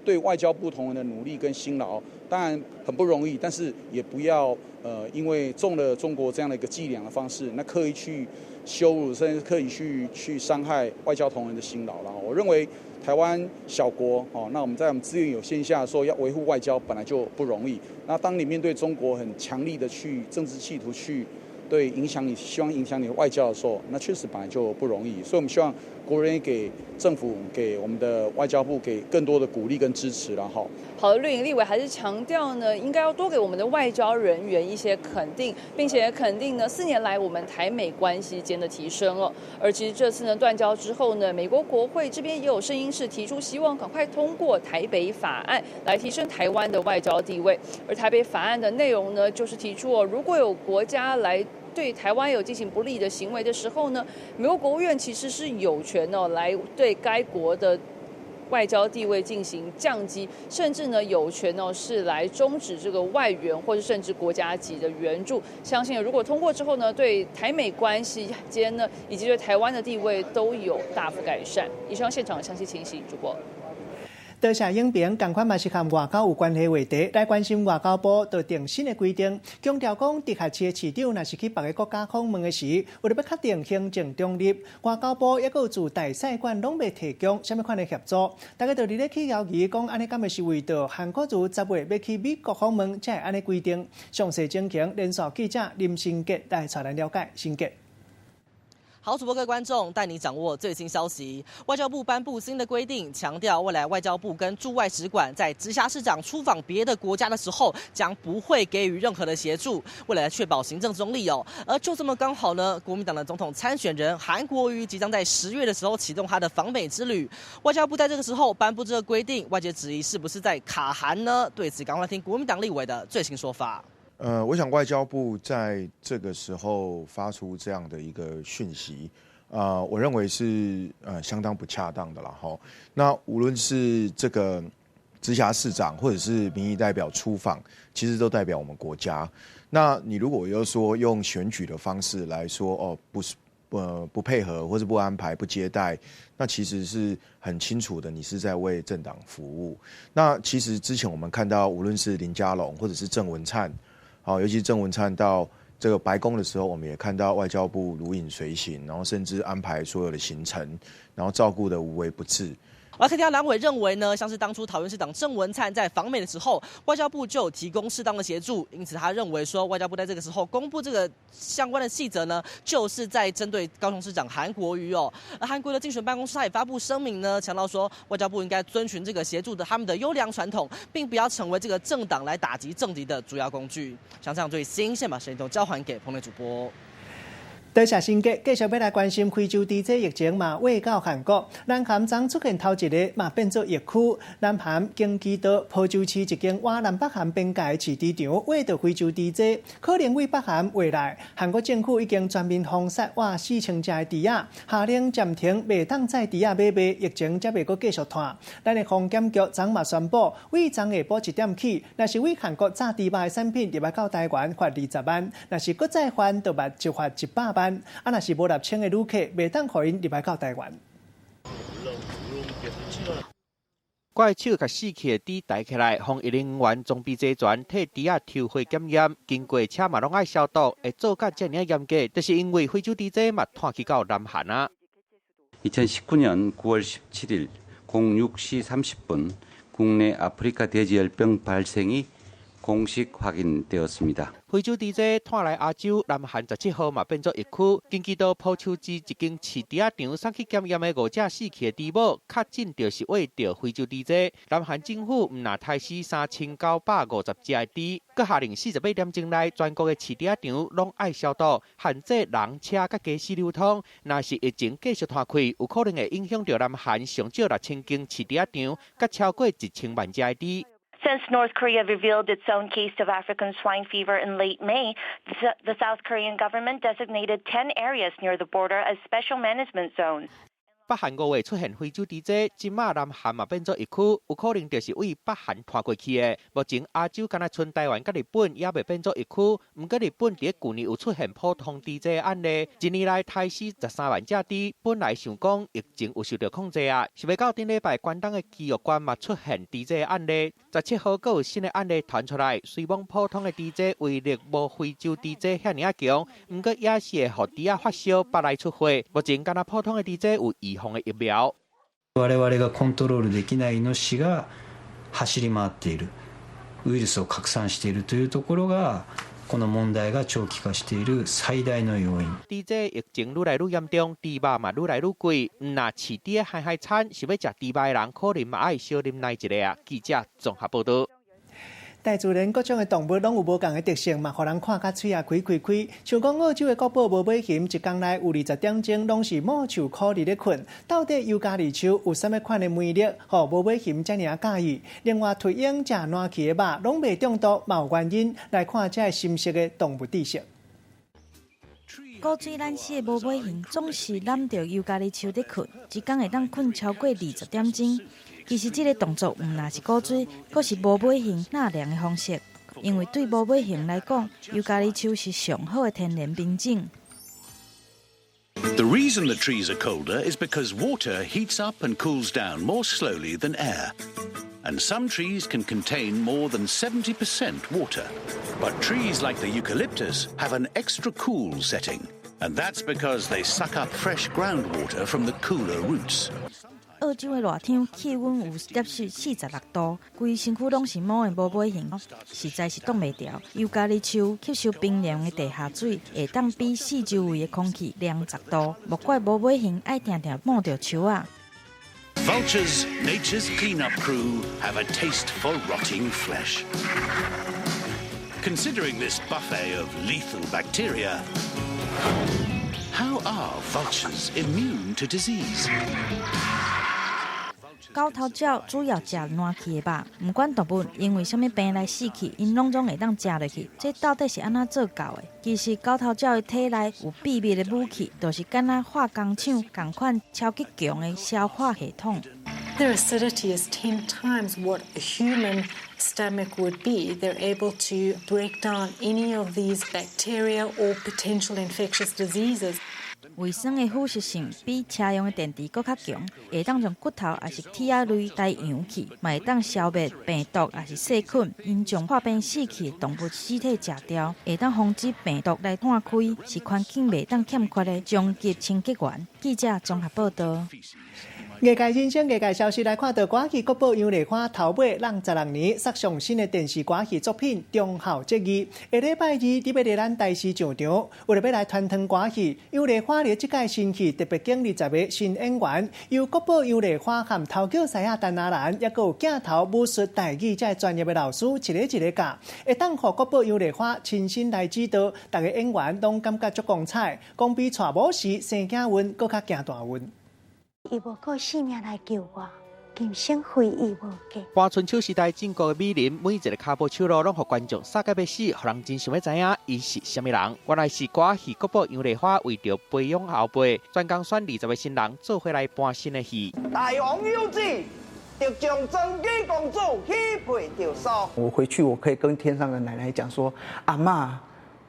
对外交部同仁的努力跟辛劳，当然很不容易，但是也不要因为中了中国这样的一个伎俩的方式，那刻意去羞辱，甚至刻意去伤害外交同仁的辛劳了。我认为台湾小国那我们在我们资源有限下说要维护外交本来就不容易。那当你面对中国很强力的去政治企图去对希望影响你的外交的时候，那确实本来就不容易。所以我们希望国人给政府、给我们的外交部给更多的鼓励跟支持了哈。好的，绿营立委还是强调呢，应该要多给我们的外交人员一些肯定，并且肯定呢4年来我们台美关系间的提升哦。而其实这次呢断交之后呢，美国国会这边也有声音是提出希望赶快通过台北法案来提升台湾的外交地位。而台北法案的内容呢，就是提出如果有国家来对台湾有进行不利的行为的时候呢，美国国务院其实是有权来对该国的外交地位进行降级，甚至呢有权是来终止这个外援或者甚至国家级的援助。相信如果通过之后呢，对台美关系间呢以及对台湾的地位都有大幅改善。以上现场详细情形，主播。多谢影评，同款嘛是和外交有关系话题，来关心外交部就定新的规定，强调讲直辖市的市长若是去别个国家访问的时，为了要确定行政中立，外交部也有驻大使馆拢未提供什么款的协助。大家就伫咧去犹豫讲，安尼敢会是为着韩国瑜10月要去美国访问，才会安尼规定？详细情形，连线记者林新杰来带咱了解。新杰。好，主播各位观众，带你掌握最新消息。外交部颁布新的规定，强调未来外交部跟驻外使馆在直辖市长出访别的国家的时候，将不会给予任何的协助，为了确保行政中立哦。而就这么刚好呢，国民党的总统参选人韩国瑜即将在10月的时候启动他的访美之旅，外交部在这个时候颁布这个规定，外界质疑是不是在卡韩呢？对此，赶快来听国民党立委的最新说法。我想外交部在这个时候发出这样的一个讯息，我认为是相当不恰当的啦哈。那无论是这个直辖市长或者是民意代表出访，其实都代表我们国家。那你如果又说用选举的方式来说，不配合或是不安排、不接待，那其实是很清楚的，你是在为政党服务。那其实之前我们看到，无论是林佳龙或者是郑文灿。好，尤其是郑文灿到这个白宫的时候，我们也看到外交部如影随形，然后甚至安排所有的行程，然后照顾得无微不至。而客家蓝委认为呢，像是当初桃园市长郑文灿在访美的时候，外交部就有提供适当的协助，因此他认为说，外交部在这个时候公布这个相关的细则呢，就是在针对高雄市长韩国瑜哦。而韩国的竞选办公室他也发布声明呢，强调说，外交部应该遵循这个协助的他们的优良传统，并不要成为这个政党来打击政敌的主要工具。像这样最新，先把时间都交还给彭磊主播。多谢新杰，继续要来关心非洲地这疫情嘛，未到韩国，南韩昨出现头一个嘛变作疫区。南韩京畿道朴州市一间往南北韩边界市场挖到非洲地这，可能为北韩未来。韩国政府已经全面封杀哇4000只的猪仔，下令暂停袂当再猪仔买卖，疫情才袂阁继续拖。咱的防检局昨嘛宣布，为昨下晡1点起，若是为韩国炸猪肉的产品入来到台湾罚20万，若是搁再犯，就罚100万。若是无入清的旅客，袂当互因入来到台湾。怪手甲死去的猪抬起来，防疫人员装备齐全，替猪仔抽血检验，经过车嘛拢爱消毒，会做甲遮尔严格，就是因为非洲猪仔嘛拖去到南韩啊。2019년 9월 17일 06시 30분 국내 아프리카 돼지열병 발생이 공식 확인되었습니다. 非洲猪仔拖来亚洲，南韩17号嘛变作疫区。根据到浦秋市一间饲猪仔场送去检验的5只死去的猪母，确诊就是喂到非洲猪仔。南韩政府唔拿杀死3950只的猪，佮下令48点钟内全国的饲猪仔场拢爱消毒，限制人车佮鸡屎流通。若是疫情继续拖开，有可能会影响到南韩上少6000间饲猪仔场，佮超过1000万只的猪。Since North Korea revealed its own case of African swine fever in late May, the South Korean government designated 10 areas near the border as special management zones. 北韩5月出现非洲猪仔，即马南韩嘛变作疫区，有可能就是为北韩拖过去的。目前亚洲敢若剩台湾甲日本也未变作疫区，毋过日本伫去年有出现普通猪仔案例，一年来杀死13万只猪，本来想讲疫情有受到控制啊，是要到顶礼拜关东的基督关嘛出现猪仔案例，17号阁有新的案例传出来，虽讲普通的猪仔威力无非洲猪仔遐尔强，毋过也是会互猪仔发烧、腹内出血。目前敢若普通的猪仔有预防的疫苗。我々がコントロールできないイノシシが走り回っている、ウイルスを拡散しているというところがこの問題が長期化している最大の要因。猪仔疫情愈来愈严重，猪肉嘛愈来愈贵。那饲猪的海产，想要食猪肉的人，可能嘛爱少啉奶一个啊。记者综合报道。大自然各种的动物拢有无同的特性嘛，互人看甲喙也开。像讲澳洲的国宝无尾熊，一天内有20点钟拢是摸树苦伫咧困。到底尤加利树有啥物款的魅力，互无尾熊遮尔介意？另外，退养食烂去的肉拢袂中毒，嘛有原因。来看这深色的动物知识。古水懒死的无尾熊总是揽着尤加利树伫困，一天会当困超过20点钟。其实，这个动作毋那是古水，阁是无尾熊纳凉的方式。因为对无尾熊来讲，尤加利树是上好的天然冰晶。The reason the trees are colder is because water heats up and cools down more slowly than air. And some trees can contain more than 70% water. But trees like the eucalyptus have an extra cool setting. And that's because they suck up fresh groundwater from the cooler roots. 澳洲的热天气温有46度，规身躯拢是毛的无尾熊，实在是挡袂牢。尤加利树吸收冰凉的地下水，会当比四周围的空气凉10度。莫怪无尾熊爱定定摸着树啊。Vultures, nature's cleanup crew, have a taste for rotting flesh. Considering this buffet of lethal bacteria, how are vultures immune to disease? 狗头鸟主要食烂去的肉，不管动物因为什么病来死去，因拢总会当食落去。这到底是安怎做到的？其实狗头鸟的体内有秘密的武器，就是敢若化工厂同款超级强的消化系统。Their acidity is 10 times what a human stomach would be. They're able to break down any of these bacteria or potential infectious diseases. 卫生的腐蚀性比车用的电池更较强，会当从骨头也是铁仔类带氧气，嘛会当消灭病毒也是细菌。因将化病死去的动物尸体食掉，会当防止病毒来散开，是环境袂当欠缺的终极清洁源。记者综合报道。业界人生业界消息来看到，歌剧国宝杨丽花头尾让16年杀上新的电视歌剧作品《忠孝节义》，下礼拜2伫要来咱台视上场，为了要来传承歌剧，杨丽花咧即届新戏特别经20个新演员，由国宝杨丽花和头叫西亚陈阿兰，也有镜头武术台语这专业的老师一个教，会当互国宝杨丽花亲身来指导，大家演员拢感觉足光彩，讲比带武时生囝运更较行大运。伊无靠性命来救我，今生非伊无嫁。半春秋时代中国的美人，每一个脚步手路拢互观众杀个要死，互人真想要知影伊是虾米人。原来是歌戏国宝杨丽花为着培养后辈，专工选20位新人做回来搬新的戏。大王有旨，就将真姬公主许配就收。我回去我可以跟天上的奶奶讲说，阿嬷，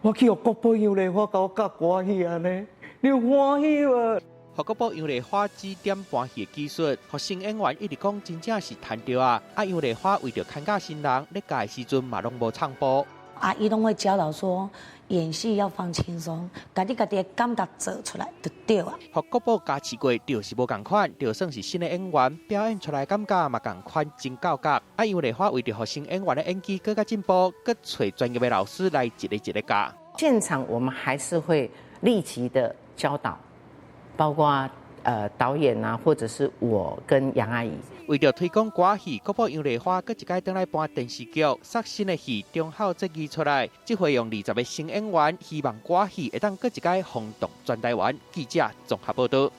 我去国宝杨丽花搞歌戏安尼，你欢喜无？法国部杨丽花指点搬戏的技术，学生演员一直讲真正是赚到啊！杨丽花为着看假新人，咧教的时阵嘛拢无唱播。伊拢会教导说，演戏要放轻松，家己的感觉做出来就对啊。法国部加持过就是无共款，就算是新的演员表演出来感觉嘛共款真够格。杨丽花为着学生演员的演技更加进步，佮找专业的老师来一个一个教。现场我们还是会立即的教导，包括导演啊，或者是我跟杨阿姨。为着推广歌戏，国宝杨丽花搁一届登来搬电视剧，杀新的戏中好这季出来，这回用20个新演员，希望歌戏会当搁一届轰动全台湾。记者综合报道。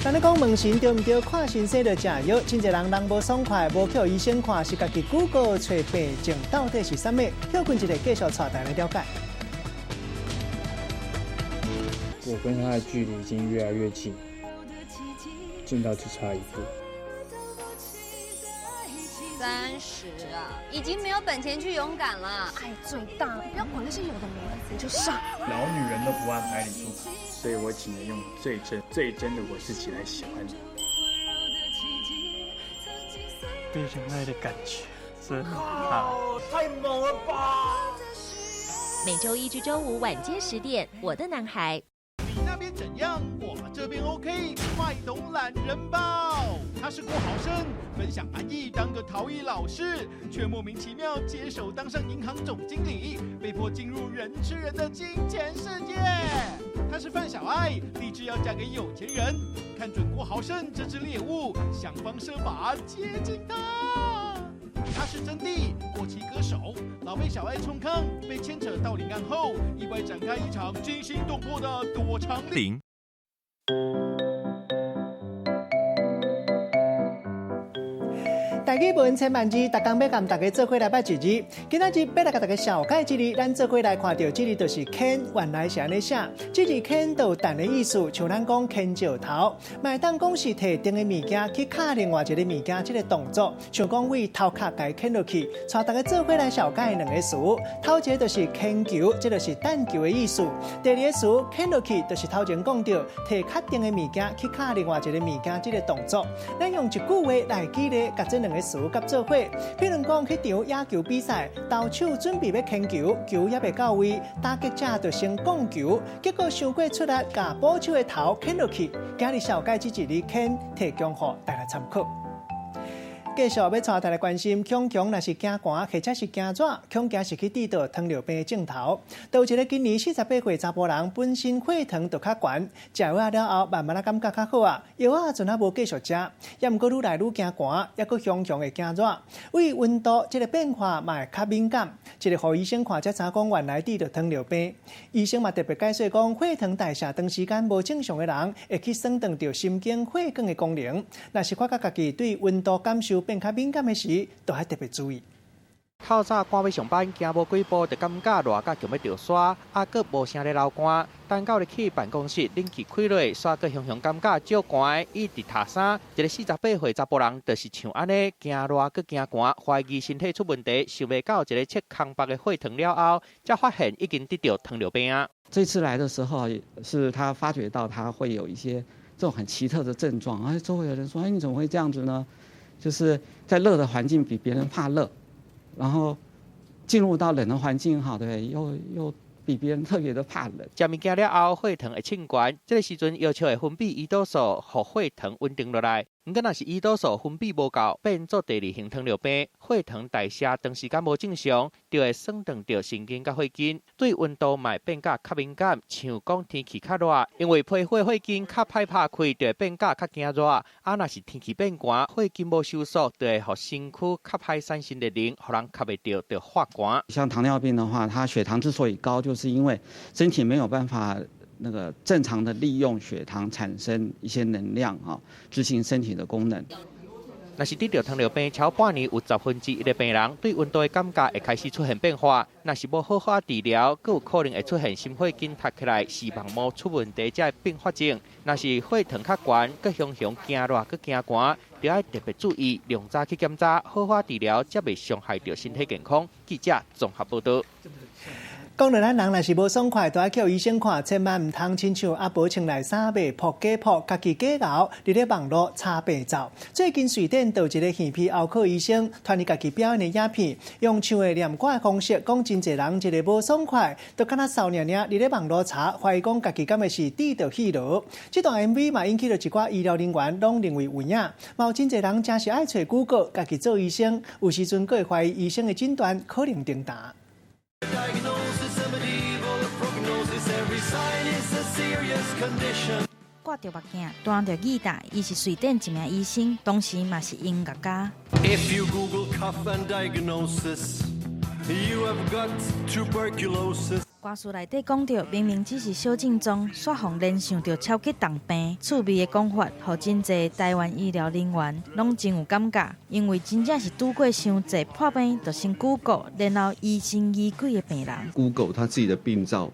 咱咧讲问神对毋对？看先生就食药，真侪人无爽快，无去医生看，是家己Google找病症到底是啥物？休困一下，继续带大家来了解。我跟他的距离已经越来越近，近到只差一步。30啊，已经没有本钱去勇敢了。爱最大，不要管那些有的没的，你就上。老女人都不按牌理出牌，所以我只能用最真的我自己来喜欢你。被人爱的感觉真好，太猛了吧！每周1至周5晚间10点，《我的男孩》。你那边怎样？我这边 OK， 卖懂懒人包。他是郭豪生，分享安逸当个陶艺老师，却莫名其妙接手当上银行总经理，被迫进入人吃人的金钱世界。他是范小爱，立志要嫁给有钱人，看准郭豪生这只猎物，想方设法接近他。他是真谛，过气歌手，老被小爱冲康，被牵扯到领案后，意外展开一场惊心动魄的躲藏令。大家闻千万字，大家要跟大家做伙来拜一日。今仔日要来甲大家小解一日，咱做伙来看到这日就是牵，原来是安尼写。这日牵都有等的意思，像咱讲牵石头，卖当讲是摕定的物件去卡另外一个物件，这个动作，像讲为头壳甲牵落去，带大家做伙来小解两个词。头一个就是牵球，这就是弹球的意思；第二个词牵落去，就是头前讲到摕确定的物件去卡另外一个物件，这个动作。咱用一句话来举例，甲这两个词甲做伙，譬如讲去场野球比赛，投手准备要牵球，球也未到位，打击者就先降球，结果伤过出力，甲捕手的头牵落去。今日小解这一日牵，提供予大家参考。继续要带大家关心，恐恐若是惊寒，或者是惊热，恐惊是去治疗糖尿病的症头。有一个今年48岁查甫人，本身血糖就较悬，食药了后慢慢感觉较好啊，药啊阵啊无继续食，也毋过愈来愈惊寒，也佫恐恐会惊热。为温度这个变化嘛会较敏感，一个互医生看才知讲原来治疗糖尿病。医生嘛特别解释讲，血糖代谢长时间无正常的人，会去损伤到神经血管的功能。若是发觉家己对温度感受变较敏感的时，都要特别注意。透早赶要上班，行无几步就感觉热甲强要着刷，佫无声咧流汗。等到入去办公室，冷气开落，刷佫熊感觉照寒，一直塌衫。一个48岁查甫人，就是像安尼，惊热佫惊寒，怀疑身体出问题，想袂到一个测空白的血糖了后，才发现已经得到糖尿病啊。这次来的时候，是他发觉到他会有一些这种很奇特的症状，而周围的人说：“哎，你怎么会这样子呢？”就是在热的环境比别人怕热，然后进入到冷的环境，好对，又比别人特别的怕冷。食物件了后，血糖会升悬，这个时阵要求会分泌胰岛素，让血糖稳定落来。不过，若是胰岛素分泌无够，变做第2型糖尿病，血糖代谢长时间无正常，就会损伤到神经甲血筋，对温度嘛变甲较敏感，像讲天气较热，因为皮肤血筋较歹拍开，就会变甲较惊热。若是天气变寒，血筋无收缩，就会互身躯较歹产生热能，互人较袂着发寒。像糖尿病的话，它血糖之所以高，就是因为身体没有办法那个正常的利用血糖产生一些能量执行身体的功能。若是得到糖尿病超半年，有1/10的病人对温度的感觉会开始出现变化。若是无好好治疗，佫有可能会出现心血筋塌起来、视网膜出问题这并发症。若是血糖较悬，佫常常惊热佫惊寒，就要特别注意，量早去检查，好好治疗，才袂伤害到身体健康。记者综合报道。讲到咱人若是无爽快，都要叫医生看，千万唔通亲像阿婆穿来衫袜扑假扑，家己假熬，伫咧网络查病灶。最近瑞典就一个耳鼻喉科医生，传伊家己表演的影片，用唱的念歌的方式，讲真侪人一个无爽快，就敢若少年伫咧网络查，怀疑讲家己敢会是低着气落。这段 MV 嘛引起了一寡医疗人员拢认为有影，嘛有真侪人真是爱找Google，家己做医生，有时阵佫会怀疑医生的诊断可能颠倒。挂着目镜，端着耳带，伊是瑞典一名医生，同时嘛是音乐家。If you Google cough and diagnosis, you have got tuberculosis. 歌词内底讲到，明明只是小症状，却互联想到超级重病。趣味的讲法，互真侪台湾医疗人员拢真有感觉，因为真正是拄过伤侪破病，就先 Google， 然后疑神疑鬼的病人。Google 他自己的病灶，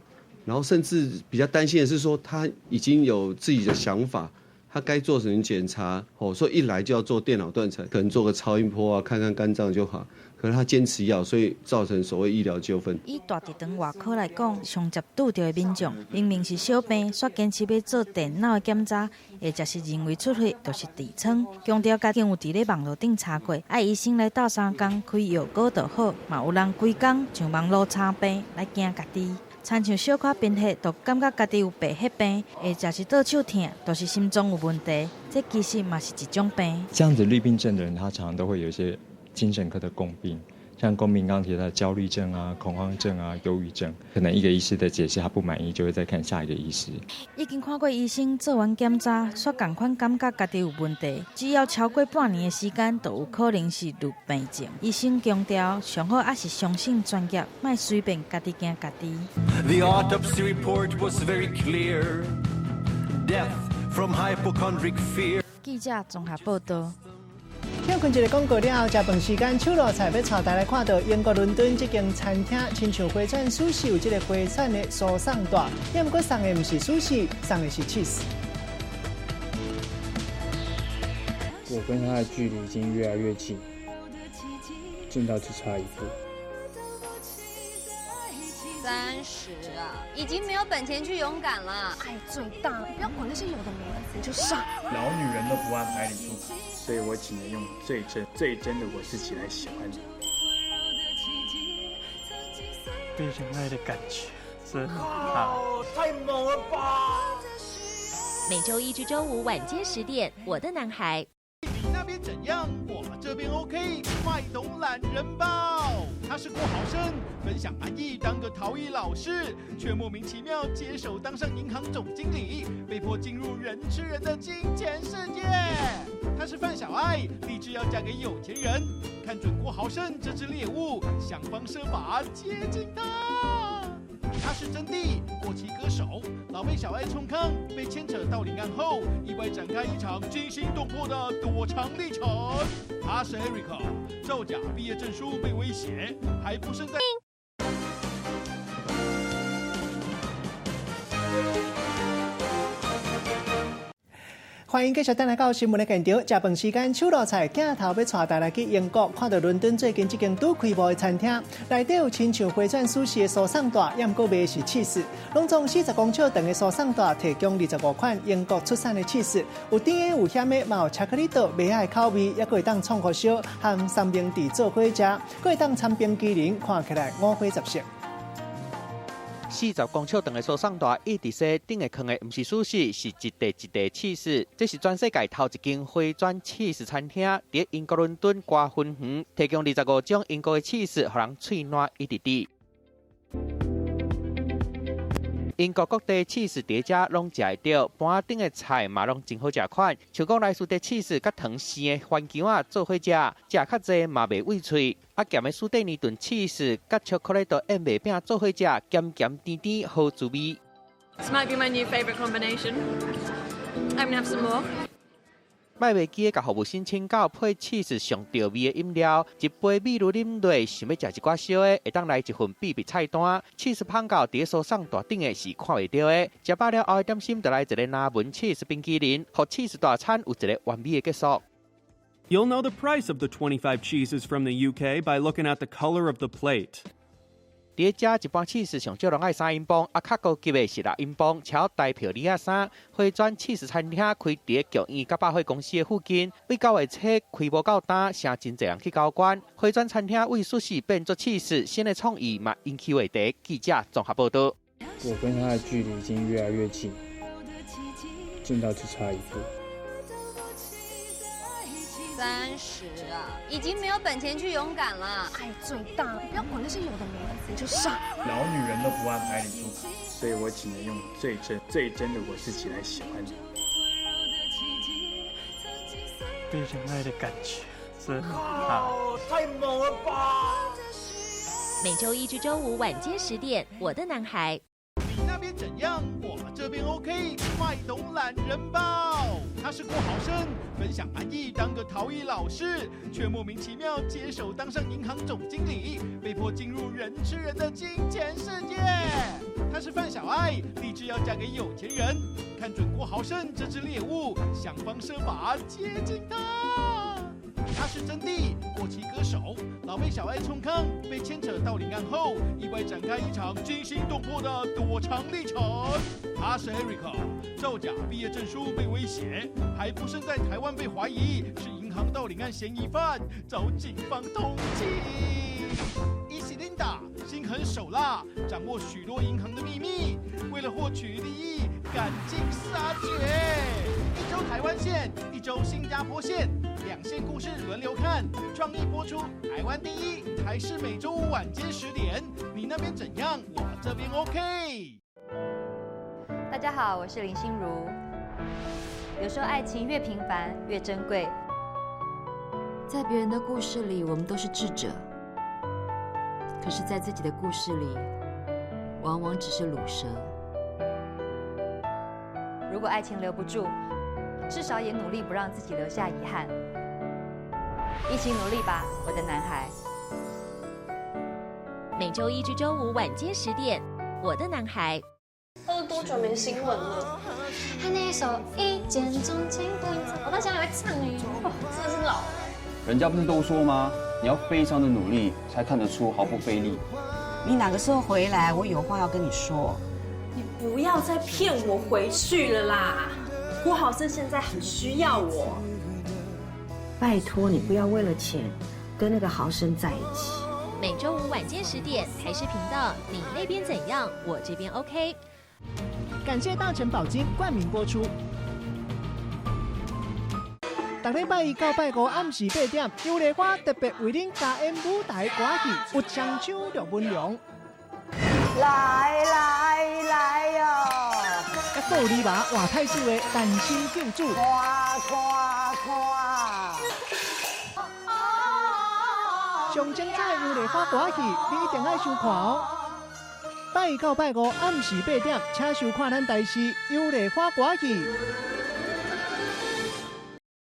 然后甚至比较担心的是说，他已经有自己的想法。他该做什么检查？所以一来就要做电脑断层，可能做个超音波啊，看看肝脏就好。可是他坚持要，所以造成所谓医疗纠纷。以大直肠外科来讲，上接拄到的民众，明明是小病，却坚持要做电脑的检查，或者是认为出血就是痔疮。强调家己有伫咧网络顶查过，爱医生来斗3工开药膏就好，嘛有人规工上网络查病来惊家己。亲像小可贫血，就感觉家己有白血病，或者是倒手痛，都是心脏有问题。这其实嘛是一种病。这样子虑病症的人，他常常都会有一些精神科的共病，像公民刚提到的焦虑症啊、恐慌症啊、忧郁症，可能一个医师的解释他不满意，就会再看下一个医师。已经看过医生做完检查，却同款感觉家己有问题，只要超过半年的时间，就有可能是入病症。医生强调，上好还是相信专业，莫随便家己惊家己。The autopsy report was very clear. Death from hypochondriac fear. 记者综合报道。休困一个广告了后，食饭时间，手路菜要带大家看到英国伦敦这间餐厅，亲像回转寿司有这个回转的酥送带，也不过送的不是寿司，送的是 cheese。我跟他的距离已经越来越近，近到只差一步。30啊，已经没有本钱去勇敢了。爱最大，不要管那些有的没的，你就上。老女人都不按牌理出牌，所以我只能用最真的我自己来喜欢你。被人爱的感觉真好，太猛了吧！每周一至周五晚间10点，《我的男孩》。你那边怎样？我这边 OK。卖懂懒人包，他是郭豪生，分享安逸当个陶艺老师，却莫名其妙接手当上银行总经理，被迫进入人吃人的金钱世界。他是范小爱，立志要嫁给有钱人，看准郭豪生这只猎物，想方设法接近他。他是真谛，过气歌手，老被小爱冲康，被牵扯到领案后，意外展开一场惊心动魄的躲藏历程。他是 Erica， 造假毕业证书被威胁，还不慎在。欢迎继续等来到新闻的现场。食饭时间，手路菜镜头要带大家去英国，看到伦敦最近这间拄开幕的餐厅，内底有亲像回转寿司的酥送带，也毋过卖的是cheese，拢从40公尺长的酥送带提供25款英国出产的cheese，有甜的有咸的，嘛有巧克力豆、麦仔的口味，也可以当创可烧和三明治做伙食，可以当参冰淇淋，看起来五花十色。40公尺长的酥送带，一直说顶下放的不是寿司，是一袋一袋cheese。这是全世界头一间回转cheese餐厅，在英国伦敦瓜分园提供25种英国的cheese，让人嘴软一直滴。英国各地cheese在这拢食得到，盘顶的菜嘛拢真好食款，像讲来苏的cheese甲糖生的番茄啊做伙食，食较济嘛袂胃脆。啊，咸的苏第二顿cheese甲巧克力豆燕麦饼做伙食，咸咸甜甜好滋味。This might be my new favourite combination. I'm gonna have some more. 卖袂记甲服务生请教配cheese上调味的饮料，一杯米露啉落，想要食一寡烧的，会当来一份必备菜单。cheese 放到伫酥送大顶的是看袂到的，食饱了后的点心就来一个拿文 cheese 冰淇淋，和 cheese 大餐有一个完美的结束。You'll know the price of the 25 cheeses from the UK by looking at the color of the plate. 伫遮一般起司上少人爱3英镑，较高级的是6英镑，超大票里3。回转起司餐厅开伫剧院甲百货公司的附近，为9月初开无够单，成真侪人去交关。回转餐厅为素食变做起司，新的创意嘛引起话题。记者综合报道。我跟他的距离已经越来越近，近到只差一步。30啊，已经没有本钱去勇敢了。爱最大，不要管那些有的没的，你就上。老女人都不按牌理出牌，所以我只能用最真的我自己来喜欢你。被人爱的感觉真好，太猛了吧！每周1至周5晚间10点，《我的男孩》。你那边怎样？我这边 OK。脉动懒人包，他是郭豪生，分享安逸当个陶艺老师，却莫名其妙接手当上银行总经理，被迫进入人吃人的金钱世界。他是范小爱，立志要嫁给有钱人，看准郭豪生这只猎物，想方设法接近他。他是真谛，过气歌手，老被小爱冲康，被牵扯到领案后，意外展开一场惊心动魄的躲藏历程。他是 Erica， 造假毕业证书被威胁，还不慎在台湾被怀疑是银行盗领案嫌疑犯，遭警方通缉。伊西琳达心狠手辣，掌握许多银行的秘密，为了获取利益，赶尽杀绝。一周台湾线，一周新加坡线，2线故事轮流看，创意播出，台湾第1，台视每周5晚间10点。你那边怎样？我这边 OK。大家好，我是林心如。有时候爱情越平凡越珍贵，在别人的故事里，我们都是智者。可是，在自己的故事里，往往只是卤蛇。如果爱情留不住，至少也努力不让自己留下遗憾。一起努力吧，我的男孩。每周1至周5晚间10点，《我的男孩》。都多久没新闻了？他那一首《一见钟情》，我到现在还会唱哎，真的是老了。人家不是都说吗？你要非常的努力，才看得出毫不费力。你哪个时候回来？我有话要跟你说。你不要再骗我回去了啦！郭豪生现在很需要我。拜托你不要为了钱跟那个豪生在一起。每周5晚间10点，台视频道，你那边怎样？我这边 OK。感谢大成保金冠名播出。逐礼拜1到拜5暗时8点，优丽花特别为您加演舞台歌戏《有双手着温良》。来哟！甲还有李麻华太师的《丹心救主》。上精彩优丽花歌戏，你一定爱收看哦！拜1到拜5暗时8点，请收看咱台视优丽花歌戏。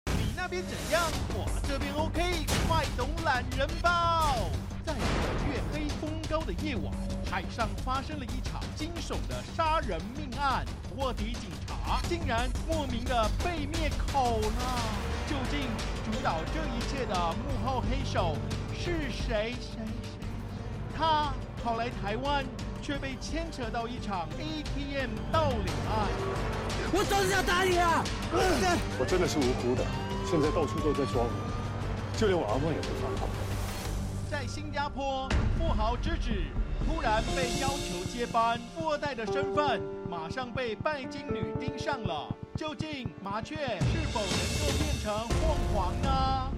你那边怎样？我这边 OK。脉动懒人包，在一个月黑风高的夜晚，海上发生了一场惊悚的杀人命案，卧底警察竟然莫名的被灭口了。究竟主导这一切的幕后黑手是谁？他跑来台湾，却被牵扯到一场 ATM 盗领案。我就是要打你啊！我真的是无辜的，现在到处都在抓我，就连我阿嬤也不放过。在新加坡，富豪之子突然被要求接班，富二代的身份马上被拜金女盯上了。究竟麻雀是否能够变成凤凰呢？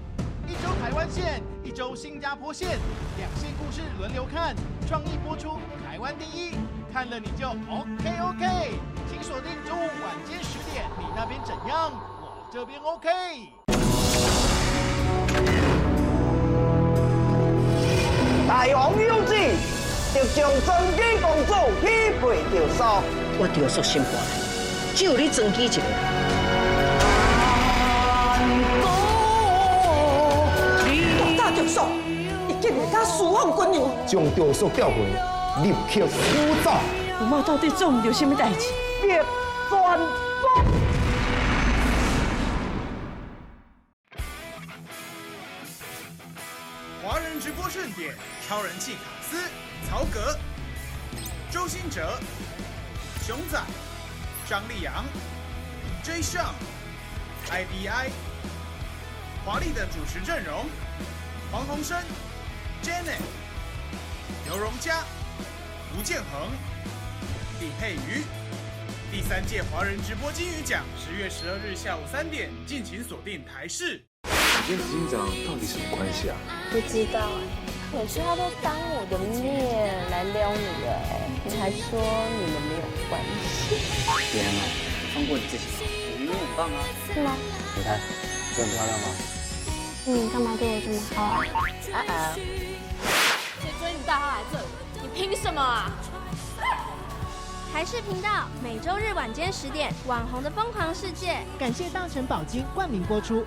一周台湾线，一周新加坡线，2线故事轮流看，创意播出，台湾第1，看了你就 OK。请锁定周5晚间10点，你那边怎样？我这边 OK。大王有旨，就将曾基公主匹配着手。我着说心肝，只有你曾基一个。大着数，伊竟然敢私访军营，将着数调回，立刻出走。我妈到底做唔着什么代志？别转走。华人直播盛典，超人气卡斯、曹格、周兴哲、熊仔、张立阳、J. Sean、IBI， 华丽的主持阵容：黄鸿升、Janet、刘荣嘉、吴建衡、李佩瑜。第3届华人直播金鱼奖10月12日下午3点，敬请锁定台视。你跟执行长到底什么关系啊？不知道每次他都当我的面来撩你了你还说你们没有关系。天啊，放过你自己吧，你明明很棒啊。是吗？你看，这很漂亮吗？干嘛对我这么好？谁追你带他来这里？你凭什么啊？台视频道每周日晚间10点，《网红的疯狂世界》。感谢大成宝金冠名播出。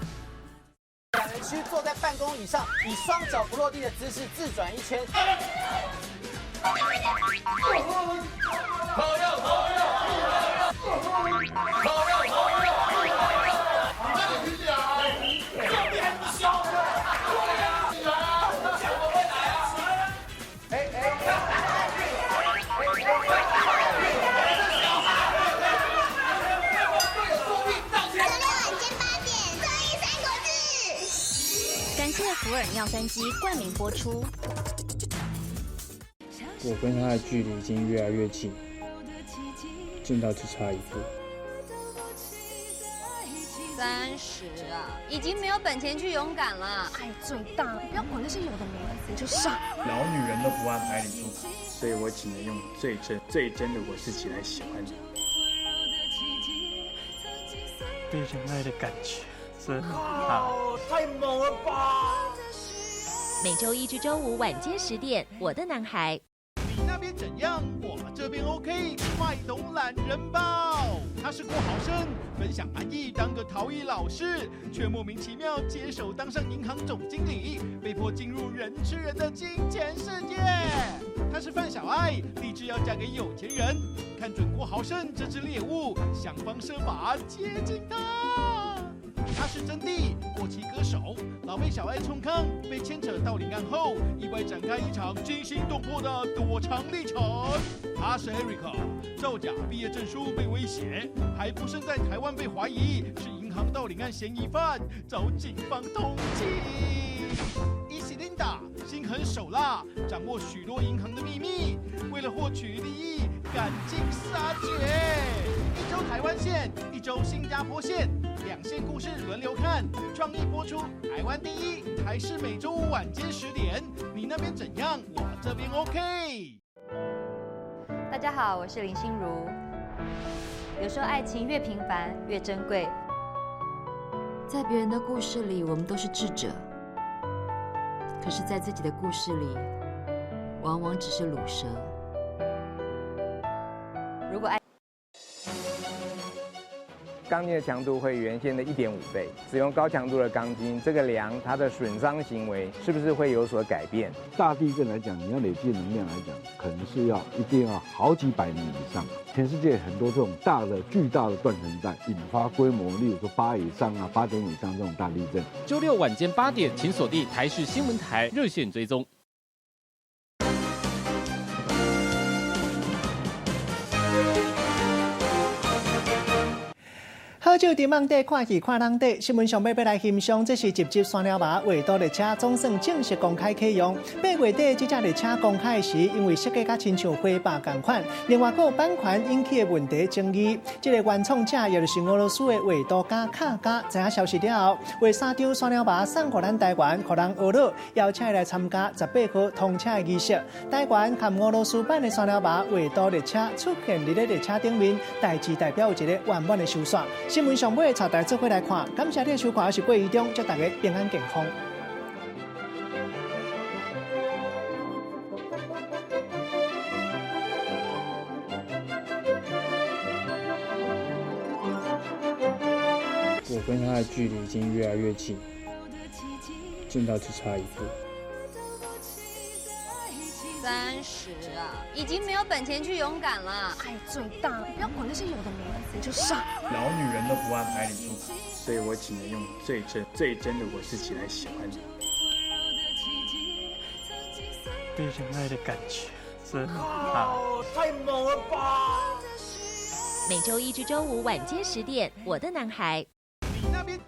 2人需坐在办公椅上，以双脚不落地的姿势自转1圈。感谢福尔尿酸机冠名播出。我跟他的距离已经越来越近，近到只差一步。30啊，已经没有本钱去勇敢了。爱最大，不要管那些有的没的，你就上。老女人都不按牌理出牌，所以我只能用最真的我自己来喜欢你。被人爱的感觉真好，太猛了吧！每周1至周5晚间10点，《我的男孩》。你那边怎样？我这边 OK。卖懂懒人包，他是郭豪生，分享安逸当个陶艺老师，却莫名其妙接手当上银行总经理，被迫进入人吃人的金钱世界。他是范小爱，立志要嫁给有钱人，看准郭豪生这只猎物，想方设法接近他。他是真谛，过气歌手，老被小爱冲康，被牵扯到领案后，意外展开一场惊心动魄的躲藏历程。他是 Erica， 造假毕业证书被威胁，还不慎在台湾被怀疑是银行盗领案嫌疑犯，遭警方通缉。伊西琳达心狠手辣，掌握许多银行的秘密，为了获取利益，赶尽杀绝。一周台湾线，一周新加坡线，2线故事轮流看，创意播出，台湾第一，台视每周5晚间10点。你那边怎样？我这边 OK。大家好，我是林心如。有时候爱情越平凡越珍贵。在别人的故事里，我们都是智者，可是，在自己的故事里，往往只是鲁蛇。如果爱钢筋的强度会原先的1.5倍，使用高强度的钢筋，这个梁它的损伤行为是不是会有所改变？大地震来讲，你要累积能量来讲，可能是一定要好几百年以上。全世界很多这种巨大的断层带，引发规模，例如说8以上啊、8点以上这种大地震。周6晚间8点，请锁定台视新闻台热线追踪。好久伫网底看戏看人底，新闻上要来欣赏，这是集山了麻维多列车总算正式公开启用。8月底这架列车公开时，因为设计甲亲像花瓣同款，另外还有版权引起的问题争议。这个原创者也就是俄罗斯的维多加卡加，知影消息了后，为3张山了麻送给咱台湾，让人学乐，邀请来参加18号通车的仪式。台湾和俄罗斯版的山了麻维多列车出现伫咧列车顶面，代表有一个圆满的收煞。新闻上尾插台做伙来看，感谢你的收看，我是郭怡中，祝大家平安健康。我跟他的距离已经越来越近，近到只差一步。30啊，已经没有本钱去勇敢了。爱最大，不要管那些有的没的，你就上。老女人都不按牌理出牌，所以我只能用最真的我自己来喜欢你。被人爱的感觉真好。太猛了吧！每周一至周五晚间10点，《我的男孩》。你那边。